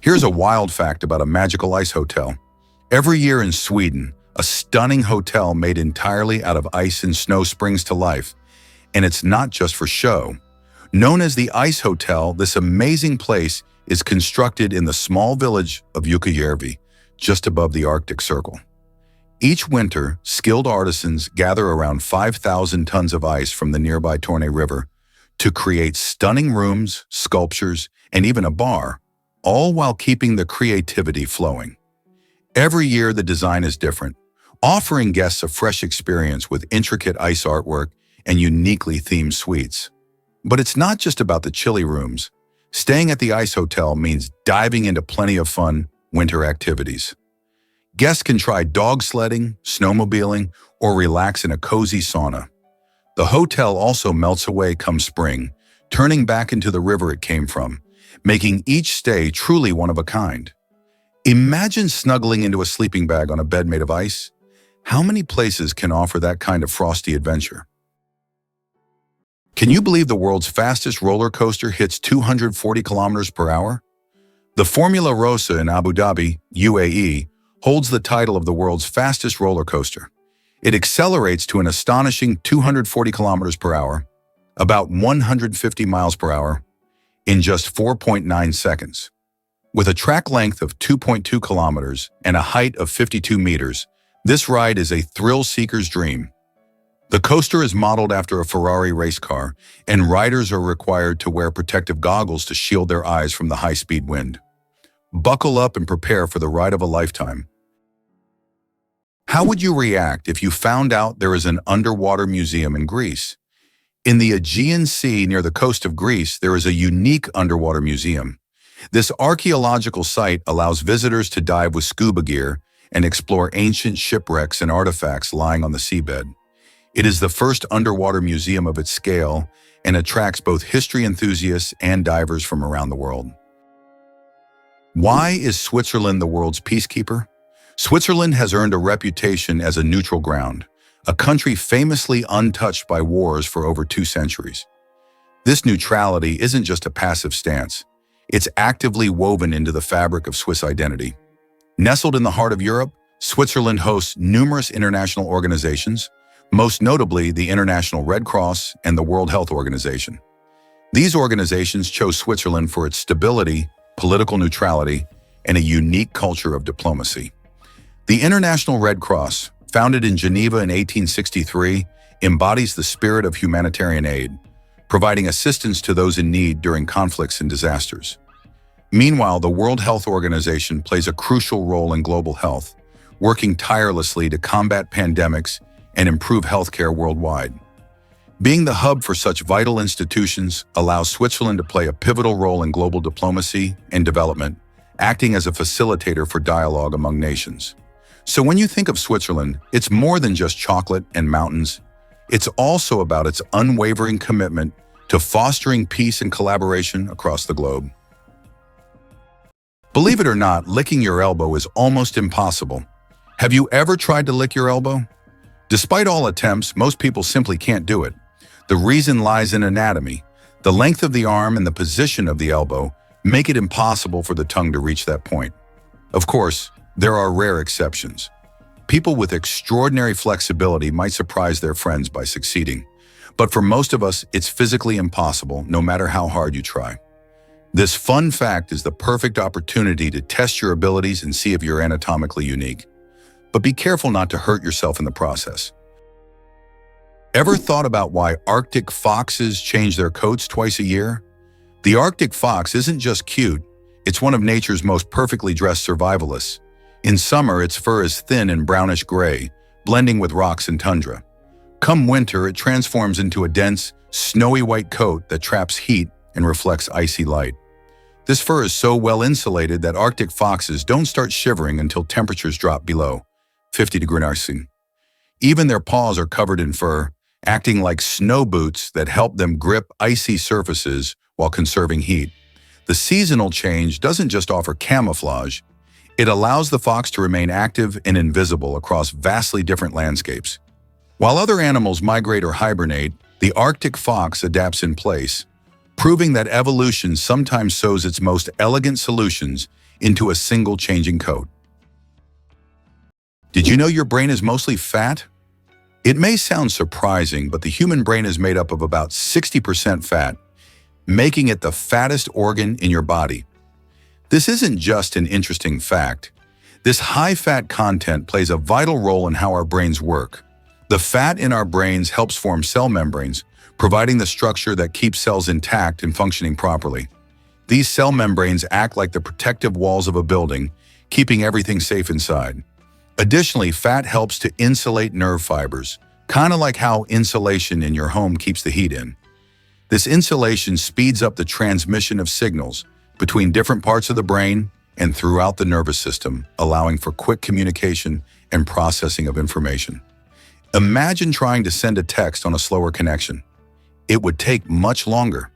Here's a wild fact about a magical ice hotel. Every year in Sweden, a stunning hotel made entirely out of ice and snow springs to life, and it's not just for show. Known as the Ice Hotel, this amazing place is constructed in the small village of Jukkajärvi, just above the Arctic Circle. Each winter, skilled artisans gather around 5,000 tons of ice from the nearby Torne River to create stunning rooms, sculptures, and even a bar, all while keeping the creativity flowing. Every year, the design is different, offering guests a fresh experience with intricate ice artwork and uniquely themed suites. But it's not just about the chilly rooms. Staying at the Ice Hotel means diving into plenty of fun winter activities. Guests can try dog sledding, snowmobiling, or relax in a cozy sauna. The hotel also melts away come spring, turning back into the river it came from, making each stay truly one of a kind. Imagine snuggling into a sleeping bag on a bed made of ice. How many places can offer that kind of frosty adventure? Can you believe the world's fastest roller coaster hits 240 kilometers per hour? The Formula Rossa in Abu Dhabi, UAE, holds the title of the world's fastest roller coaster. It accelerates to an astonishing 240 kilometers per hour, about 150 miles per hour, in just 4.9 seconds. With a track length of 2.2 kilometers and a height of 52 meters, this ride is a thrill-seeker's dream. The coaster is modeled after a Ferrari race car, and riders are required to wear protective goggles to shield their eyes from the high-speed wind. Buckle up and prepare for the ride of a lifetime. How would you react if you found out there is an underwater museum in Greece? In the Aegean Sea near the coast of Greece, there is a unique underwater museum. This archaeological site allows visitors to dive with scuba gear and explore ancient shipwrecks and artifacts lying on the seabed. It is the first underwater museum of its scale and attracts both history enthusiasts and divers from around the world. Why is Switzerland the world's peacekeeper? Switzerland has earned a reputation as a neutral ground, a country famously untouched by wars for over 2 centuries. This neutrality isn't just a passive stance. It's actively woven into the fabric of Swiss identity. Nestled in the heart of Europe, Switzerland hosts numerous international organizations, most notably the International Red Cross and the World Health Organization. These organizations chose Switzerland for its stability, political neutrality, and a unique culture of diplomacy. The International Red Cross, founded in Geneva in 1863, embodies the spirit of humanitarian aid, providing assistance to those in need during conflicts and disasters. Meanwhile, the World Health Organization plays a crucial role in global health, working tirelessly to combat pandemics and improve healthcare worldwide. Being the hub for such vital institutions allows Switzerland to play a pivotal role in global diplomacy and development, acting as a facilitator for dialogue among nations. So when you think of Switzerland, it's more than just chocolate and mountains. It's also about its unwavering commitment to fostering peace and collaboration across the globe. Believe it or not, licking your elbow is almost impossible. Have you ever tried to lick your elbow? Despite all attempts, most people simply can't do it. The reason lies in anatomy. The length of the arm and the position of the elbow make it impossible for the tongue to reach that point. Of course, there are rare exceptions. People with extraordinary flexibility might surprise their friends by succeeding, but for most of us, it's physically impossible, no matter how hard you try. This fun fact is the perfect opportunity to test your abilities and see if you're anatomically unique. But be careful not to hurt yourself in the process. Ever thought about why Arctic foxes change their coats twice a year? The Arctic fox isn't just cute, it's one of nature's most perfectly dressed survivalists. In summer, its fur is thin and brownish gray, blending with rocks and tundra. Come winter, it transforms into a dense, snowy white coat that traps heat and reflects icy light. This fur is so well insulated that Arctic foxes don't start shivering until temperatures drop below 50 degrees Celsius. Even their paws are covered in fur, acting like snow boots that help them grip icy surfaces while conserving heat. The seasonal change doesn't just offer camouflage, it allows the fox to remain active and invisible across vastly different landscapes. While other animals migrate or hibernate, the Arctic fox adapts in place, proving that evolution sometimes sews its most elegant solutions into a single changing coat. Did you know your brain is mostly fat? It may sound surprising, but the human brain is made up of about 60% fat, making it the fattest organ in your body. This isn't just an interesting fact. This high-fat content plays a vital role in how our brains work. The fat in our brains helps form cell membranes, providing the structure that keeps cells intact and functioning properly. These cell membranes act like the protective walls of a building, keeping everything safe inside. Additionally, fat helps to insulate nerve fibers, kind of like how insulation in your home keeps the heat in. This insulation speeds up the transmission of signals between different parts of the brain and throughout the nervous system, allowing for quick communication and processing of information. Imagine trying to send a text on a slower connection. It would take much longer.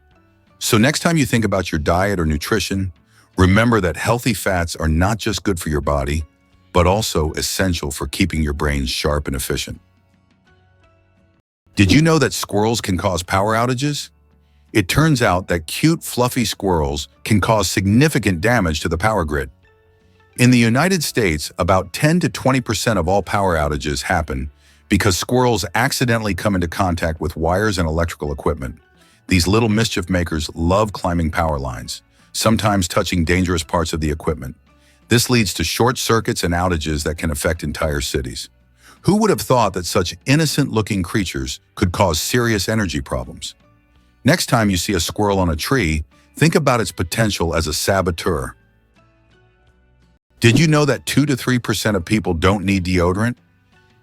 So next time you think about your diet or nutrition, remember that healthy fats are not just good for your body, but also essential for keeping your brain sharp and efficient. Did you know that squirrels can cause power outages? It turns out that cute, fluffy squirrels can cause significant damage to the power grid. In the United States, about 10 to 20% of all power outages happen because squirrels accidentally come into contact with wires and electrical equipment. These little mischief makers love climbing power lines, sometimes touching dangerous parts of the equipment. This leads to short circuits and outages that can affect entire cities. Who would have thought that such innocent-looking creatures could cause serious energy problems? Next time you see a squirrel on a tree, think about its potential as a saboteur. Did you know that 2 to 3% of people don't need deodorant?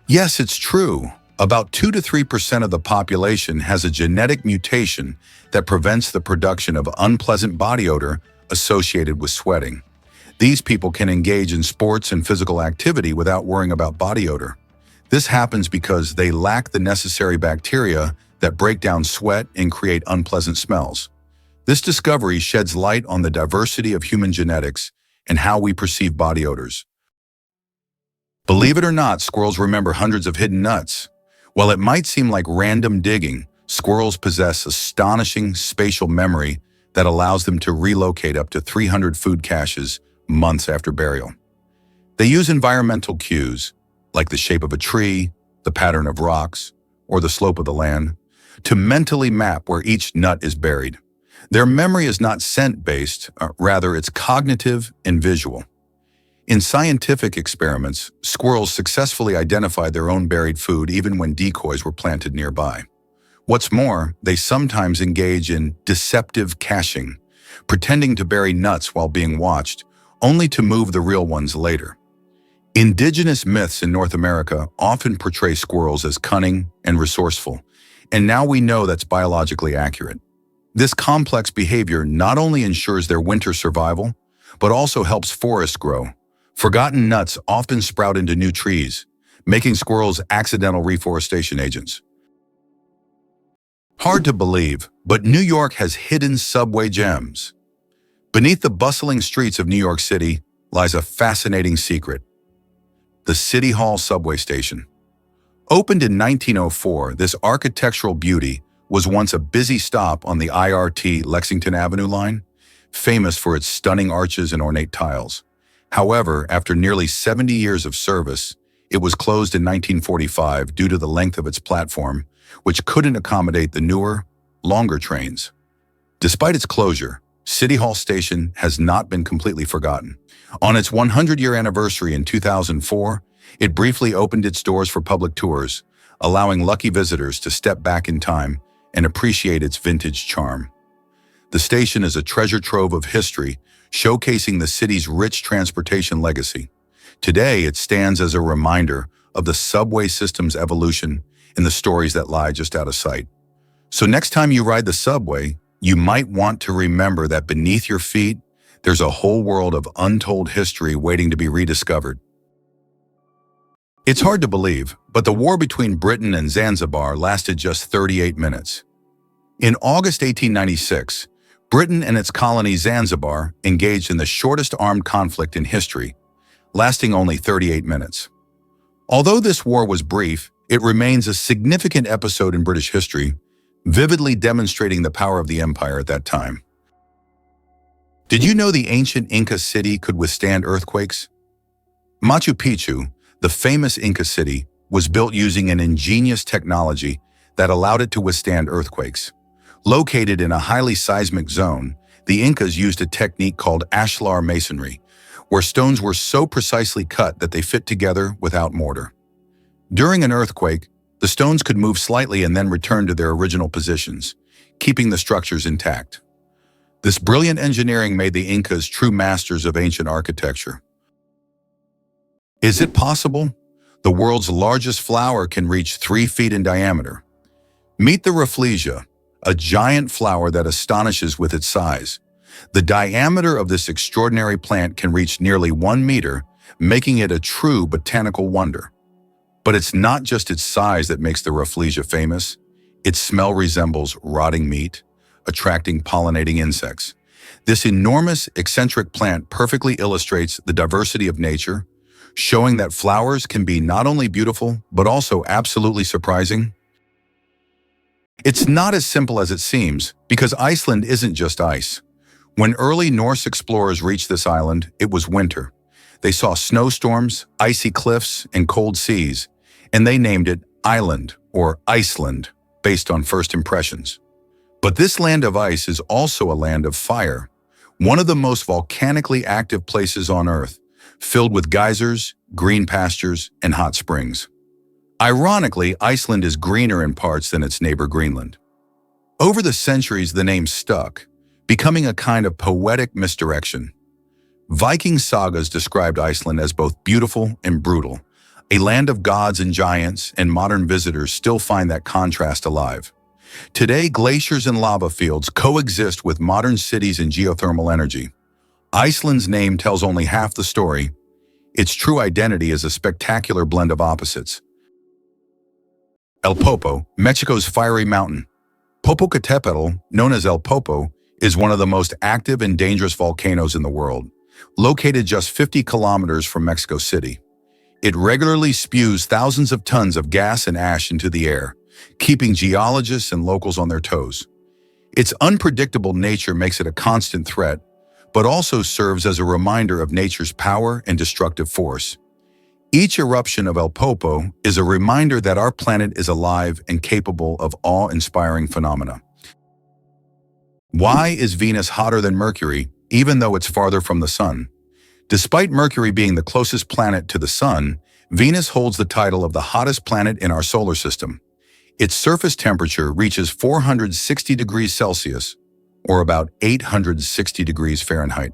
Yes, it's true. About 2 to 3% of the population has a genetic mutation that prevents the production of unpleasant body odor associated with sweating. These people can engage in sports and physical activity without worrying about body odor. This happens because they lack the necessary bacteria that break down sweat and create unpleasant smells. This discovery sheds light on the diversity of human genetics and how we perceive body odors. Believe it or not, squirrels remember hundreds of hidden nuts. While it might seem like random digging, squirrels possess astonishing spatial memory that allows them to relocate up to 300 food caches months after burial. They use environmental cues, like the shape of a tree, the pattern of rocks, or the slope of the land, to mentally map where each nut is buried. Their memory is not scent-based, rather it's cognitive and visual. In scientific experiments, squirrels successfully identified their own buried food even when decoys were planted nearby. What's more, they sometimes engage in deceptive caching, pretending to bury nuts while being watched, only to move the real ones later. Indigenous myths in North America often portray squirrels as cunning and resourceful, and now we know that's biologically accurate. This complex behavior not only ensures their winter survival, but also helps forests grow. Forgotten nuts often sprout into new trees, making squirrels accidental reforestation agents. Hard to believe, but New York has hidden subway gems. Beneath the bustling streets of New York City lies a fascinating secret: the City Hall subway station. Opened in 1904, this architectural beauty was once a busy stop on the IRT Lexington Avenue line, famous for its stunning arches and ornate tiles. However, after nearly 70 years of service, it was closed in 1945 due to the length of its platform, which couldn't accommodate the newer, longer trains. Despite its closure, City Hall Station has not been completely forgotten. On its 100-year anniversary in 2004, it briefly opened its doors for public tours, allowing lucky visitors to step back in time and appreciate its vintage charm. The station is a treasure trove of history, showcasing the city's rich transportation legacy. Today, it stands as a reminder of the subway system's evolution and the stories that lie just out of sight. So next time you ride the subway, you might want to remember that beneath your feet, there's a whole world of untold history waiting to be rediscovered. It's hard to believe, but the war between Britain and Zanzibar lasted just 38 minutes. In August 1896, Britain and its colony Zanzibar engaged in the shortest armed conflict in history, lasting only 38 minutes. Although this war was brief, it remains a significant episode in British history, vividly demonstrating the power of the empire at that time. Did you know the ancient Inca city could withstand earthquakes? Machu Picchu, the famous Inca city, was built using an ingenious technology that allowed it to withstand earthquakes. Located in a highly seismic zone, the Incas used a technique called ashlar masonry, where stones were so precisely cut that they fit together without mortar. During an earthquake, the stones could move slightly and then return to their original positions, keeping the structures intact. This brilliant engineering made the Incas true masters of ancient architecture. Is it possible? The world's largest flower can reach 3 feet in diameter. Meet the Rafflesia, a giant flower that astonishes with its size. The diameter of this extraordinary plant can reach nearly 1 meter, making it a true botanical wonder. But it's not just its size that makes the Rafflesia famous. Its smell resembles rotting meat, attracting pollinating insects. This enormous, eccentric plant perfectly illustrates the diversity of nature, showing that flowers can be not only beautiful, but also absolutely surprising. It's not as simple as it seems, because Iceland isn't just ice. When early Norse explorers reached this island, it was winter. They saw snowstorms, icy cliffs, and cold seas, and they named it Island, or Iceland, based on first impressions. But this land of ice is also a land of fire, one of the most volcanically active places on Earth, filled with geysers, green pastures, and hot springs. Ironically, Iceland is greener in parts than its neighbor Greenland. Over the centuries, the name stuck, becoming a kind of poetic misdirection. Viking sagas described Iceland as both beautiful and brutal, a land of gods and giants, and modern visitors still find that contrast alive. Today, glaciers and lava fields coexist with modern cities and geothermal energy. Iceland's name tells only half the story. Its true identity is a spectacular blend of opposites. El Popo, Mexico's fiery mountain. Popocatépetl, known as El Popo, is one of the most active and dangerous volcanoes in the world, located just 50 kilometers from Mexico City. It regularly spews thousands of tons of gas and ash into the air, keeping geologists and locals on their toes. Its unpredictable nature makes it a constant threat, but also serves as a reminder of nature's power and destructive force. Each eruption of El Popo is a reminder that our planet is alive and capable of awe-inspiring phenomena. Why is Venus hotter than Mercury, even though it's farther from the Sun? Despite Mercury being the closest planet to the Sun, Venus holds the title of the hottest planet in our solar system. Its surface temperature reaches 460 degrees Celsius, or about 860 degrees Fahrenheit.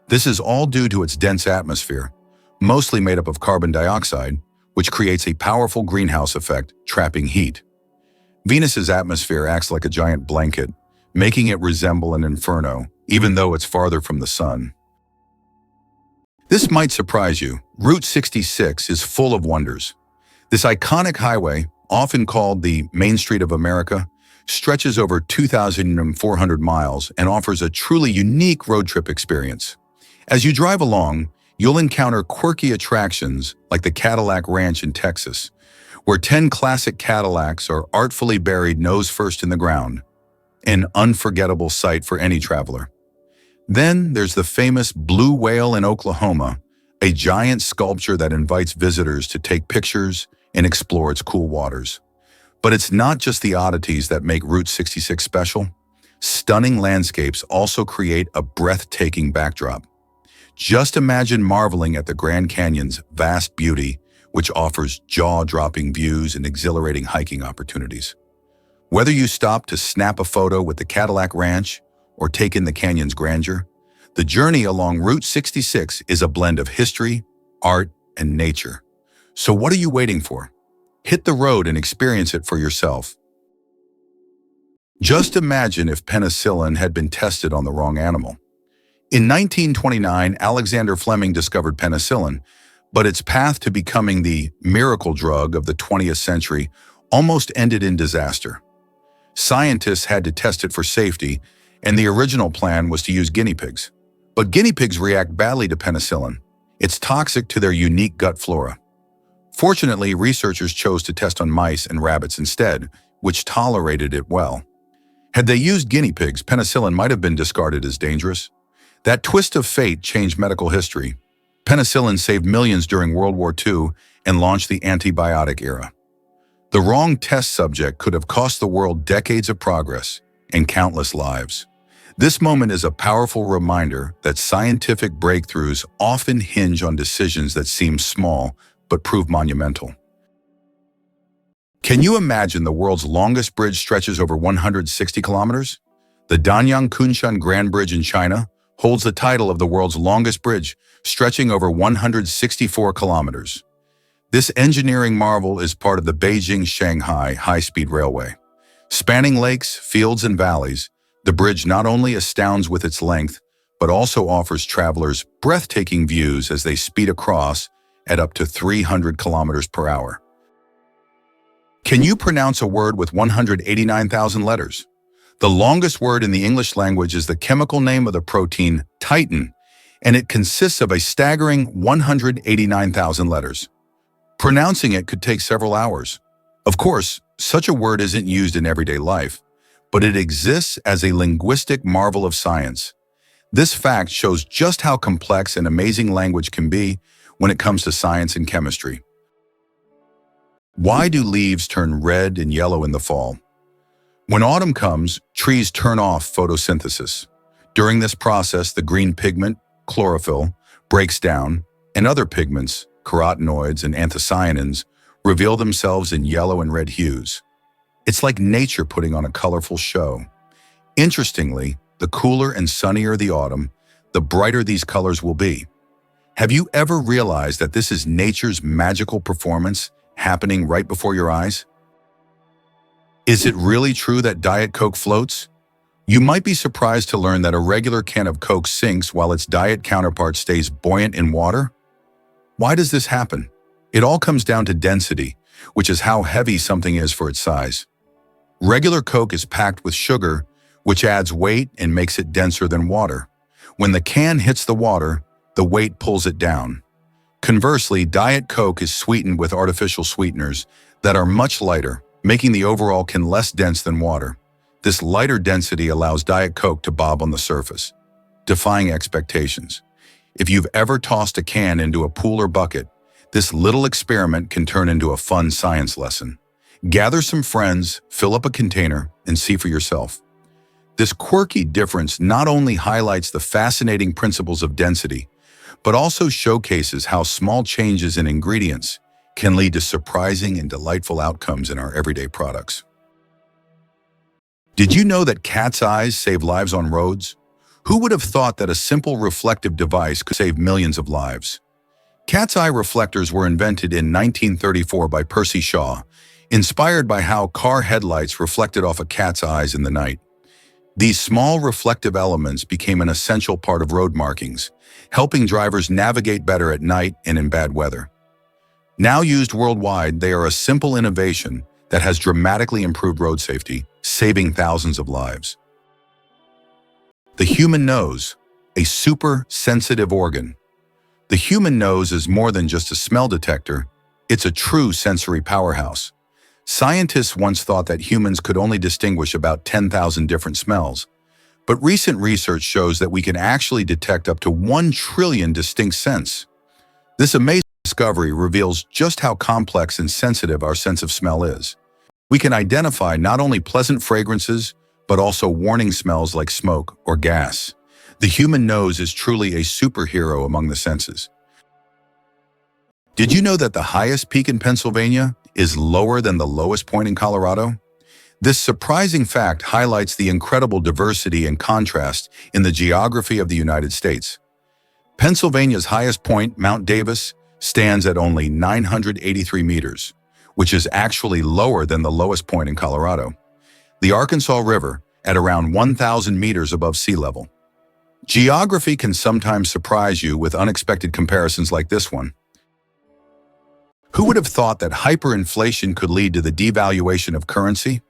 This is all due to its dense atmosphere, mostly made up of carbon dioxide, which creates a powerful greenhouse effect, trapping heat. Venus's atmosphere acts like a giant blanket, making it resemble an inferno, even though it's farther from the Sun. This might surprise you. Route 66 is full of wonders. This iconic highway, often called the Main Street of America, stretches over 2,400 miles and offers a truly unique road trip experience. As you drive along, you'll encounter quirky attractions like the Cadillac Ranch in Texas, where 10 classic Cadillacs are artfully buried nose first in the ground, an unforgettable sight for any traveler. Then there's the famous Blue Whale in Oklahoma, a giant sculpture that invites visitors to take pictures and explore its cool waters. But it's not just the oddities that make Route 66 special. Stunning landscapes also create a breathtaking backdrop. Just imagine marveling at the Grand Canyon's vast beauty, which offers jaw-dropping views and exhilarating hiking opportunities. Whether you stop to snap a photo with the Cadillac Ranch or take in the canyon's grandeur, the journey along Route 66 is a blend of history, art, and nature. So what are you waiting for? Hit the road and experience it for yourself. Just imagine if penicillin had been tested on the wrong animal. In 1929, Alexander Fleming discovered penicillin, but its path to becoming the miracle drug of the 20th century almost ended in disaster. Scientists had to test it for safety, and the original plan was to use guinea pigs. But guinea pigs react badly to penicillin. It's toxic to their unique gut flora. Fortunately, researchers chose to test on mice and rabbits instead, which tolerated it well. Had they used guinea pigs, penicillin might have been discarded as dangerous. That twist of fate changed medical history. Penicillin saved millions during World War II and launched the antibiotic era. The wrong test subject could have cost the world decades of progress and countless lives. This moment is a powerful reminder that scientific breakthroughs often hinge on decisions that seem small but prove monumental. Can you imagine the world's longest bridge stretches over 160 kilometers? The Danyang Kunshan Grand Bridge in China holds the title of the world's longest bridge, stretching over 164 kilometers. This engineering marvel is part of the Beijing-Shanghai high-speed railway. Spanning lakes, fields, and valleys, the bridge not only astounds with its length, but also offers travelers breathtaking views as they speed across at up to 300 kilometers per hour. Can you pronounce a word with 189,000 letters? The longest word in the English language is the chemical name of the protein titin, and it consists of a staggering 189,000 letters. Pronouncing it could take several hours. Of course, such a word isn't used in everyday life, but it exists as a linguistic marvel of science. This fact shows just how complex and amazing language can be when it comes to science and chemistry. Why do leaves turn red and yellow in the fall? When autumn comes, trees turn off photosynthesis. During this process, the green pigment, chlorophyll, breaks down, and other pigments, carotenoids and anthocyanins, reveal themselves in yellow and red hues. It's like nature putting on a colorful show. Interestingly, the cooler and sunnier the autumn, the brighter these colors will be. Have you ever realized that this is nature's magical performance happening right before your eyes? Is it really true that Diet Coke floats? You might be surprised to learn that a regular can of Coke sinks while its diet counterpart stays buoyant in water. Why does this happen? It all comes down to density, which is how heavy something is for its size. Regular Coke is packed with sugar, which adds weight and makes it denser than water. When the can hits the water, the weight pulls it down. Conversely, Diet Coke is sweetened with artificial sweeteners that are much lighter, making the overall can less dense than water. This lighter density allows Diet Coke to bob on the surface, defying expectations. If you've ever tossed a can into a pool or bucket, this little experiment can turn into a fun science lesson. Gather some friends, fill up a container, and see for yourself. This quirky difference not only highlights the fascinating principles of density, but also showcases how small changes in ingredients can lead to surprising and delightful outcomes in our everyday products. Did you know that cat's eyes save lives on roads? Who would have thought that a simple reflective device could save millions of lives? Cat's eye reflectors were invented in 1934 by Percy Shaw, inspired by how car headlights reflected off a cat's eyes in the night. These small reflective elements became an essential part of road markings, helping drivers navigate better at night and in bad weather. Now used worldwide, they are a simple innovation that has dramatically improved road safety, saving thousands of lives. The human nose, a super sensitive organ. The human nose is more than just a smell detector, It's a true sensory powerhouse. Scientists once thought that humans could only distinguish about 10,000 different smells, but recent research shows that we can actually detect up to 1 trillion distinct scents. This amazing discovery reveals just how complex and sensitive our sense of smell is. We can identify not only pleasant fragrances, but also warning smells like smoke or gas. The human nose is truly a superhero among the senses. Did you know that the highest peak in Pennsylvania is lower than the lowest point in Colorado? This surprising fact highlights the incredible diversity and contrast in the geography of the United States. Pennsylvania's highest point, Mount Davis, stands at only 983 meters, which is actually lower than the lowest point in Colorado. The Arkansas River, at around 1,000 meters above sea level. Geography can sometimes surprise you with unexpected comparisons like this one. Who would have thought that hyperinflation could lead to the devaluation of currency?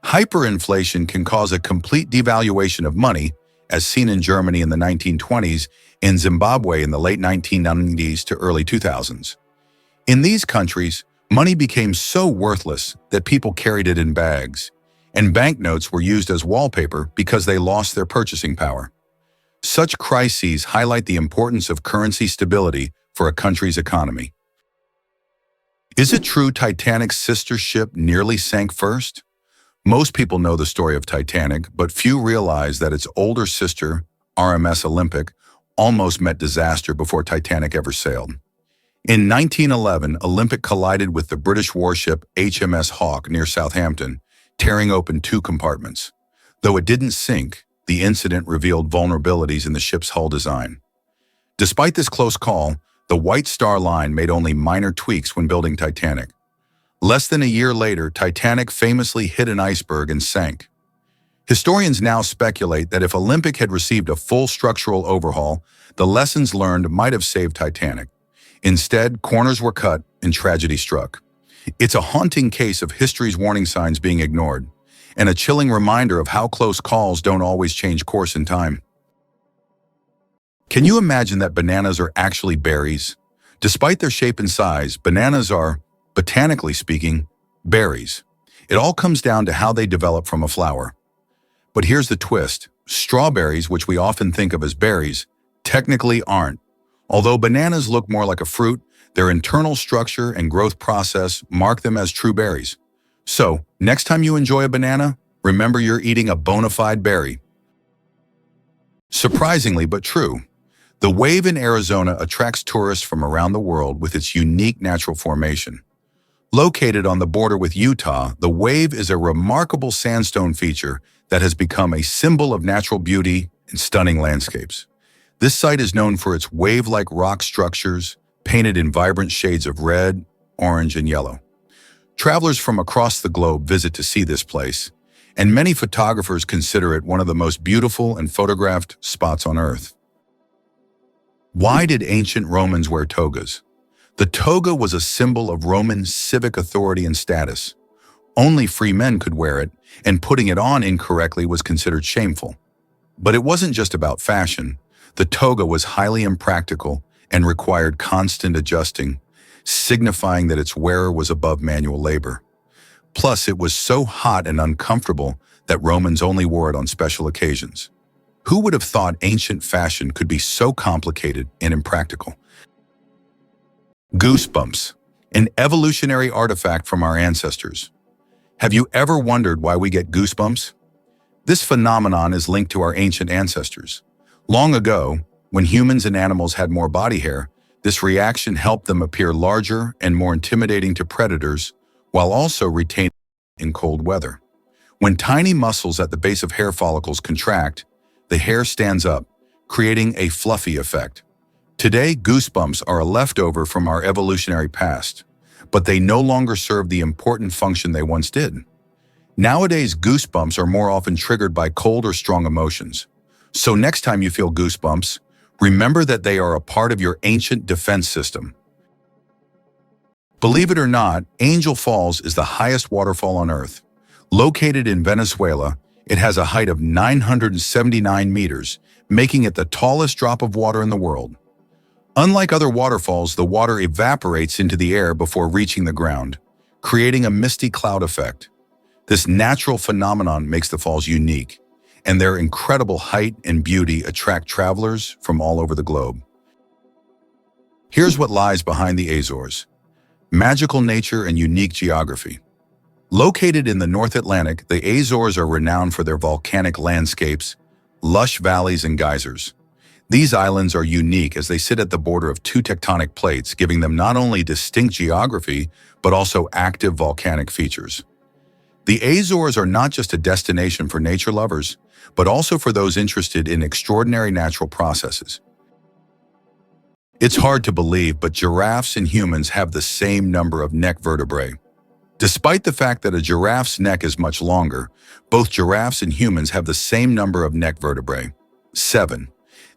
Hyperinflation can cause a complete devaluation of money, as seen in Germany in the 1920s and Zimbabwe in the late 1990s to early 2000s. In these countries, money became so worthless that people carried it in bags, and banknotes were used as wallpaper because they lost their purchasing power. Such crises highlight the importance of currency stability for a country's economy. Is it true Titanic's sister ship nearly sank first? Most people know the story of Titanic, but few realize that its older sister, RMS Olympic, almost met disaster before Titanic ever sailed. In 1911, Olympic collided with the British warship HMS Hawke near Southampton, tearing open 2 compartments. Though it didn't sink, the incident revealed vulnerabilities in the ship's hull design. Despite this close call, the White Star Line made only minor tweaks when building Titanic. Less than a year later, Titanic famously hit an iceberg and sank. Historians now speculate that if Olympic had received a full structural overhaul, the lessons learned might have saved Titanic. Instead, corners were cut and tragedy struck. It's a haunting case of history's warning signs being ignored, and a chilling reminder of how close calls don't always change course in time. Can you imagine that bananas are actually berries? Despite their shape and size, bananas are, botanically speaking, berries. It all comes down to how they develop from a flower. But here's the twist. Strawberries, which we often think of as berries, technically aren't. Although bananas look more like a fruit, their internal structure and growth process mark them as true berries. So, next time you enjoy a banana, remember you're eating a bona fide berry. Surprisingly but true, the Wave in Arizona attracts tourists from around the world with its unique natural formation. Located on the border with Utah, the Wave is a remarkable sandstone feature that has become a symbol of natural beauty and stunning landscapes. This site is known for its wave-like rock structures, painted in vibrant shades of red, orange, and yellow. Travelers from across the globe visit to see this place, and many photographers consider it one of the most beautiful and photographed spots on Earth. Why did ancient Romans wear togas? The toga was a symbol of Roman civic authority and status. Only free men could wear it, and putting it on incorrectly was considered shameful. But it wasn't just about fashion. The toga was highly impractical and required constant adjusting, signifying that its wearer was above manual labor. Plus, it was so hot and uncomfortable that Romans only wore it on special occasions. Who would have thought ancient fashion could be so complicated and impractical? Goosebumps, an evolutionary artifact from our ancestors. Have you ever wondered why we get goosebumps? This phenomenon is linked to our ancient ancestors. Long ago, when humans and animals had more body hair, this reaction helped them appear larger and more intimidating to predators, while also retaining in cold weather. When tiny muscles at the base of hair follicles contract, the hair stands up, creating a fluffy effect. Today, goosebumps are a leftover from our evolutionary past, but they no longer serve the important function they once did. Nowadays, goosebumps are more often triggered by cold or strong emotions. So next time you feel goosebumps, remember that they are a part of your ancient defense system. Believe it or not, Angel Falls is the highest waterfall on Earth. Located in Venezuela, it has a height of 979 meters, making it the tallest drop of water in the world. Unlike other waterfalls, the water evaporates into the air before reaching the ground, creating a misty cloud effect. This natural phenomenon makes the falls unique, and their incredible height and beauty attract travelers from all over the globe. Here's what lies behind the Azores: magical nature and unique geography. Located in the North Atlantic, the Azores are renowned for their volcanic landscapes, lush valleys, and geysers. These islands are unique as they sit at the border of two tectonic plates, giving them not only distinct geography, but also active volcanic features. The Azores are not just a destination for nature lovers, but also for those interested in extraordinary natural processes. It's hard to believe, but giraffes and humans have the same number of neck vertebrae. Despite the fact that a giraffe's neck is much longer, both giraffes and humans have the same number of neck vertebrae, 7.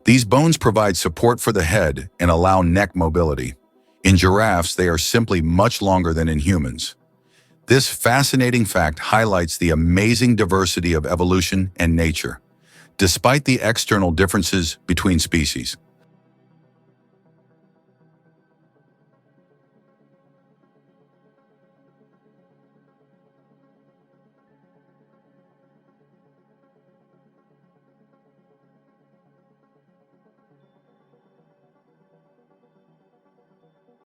These bones provide support for the head and allow neck mobility. In giraffes, they are simply much longer than in humans. This fascinating fact highlights the amazing diversity of evolution and nature, despite the external differences between species.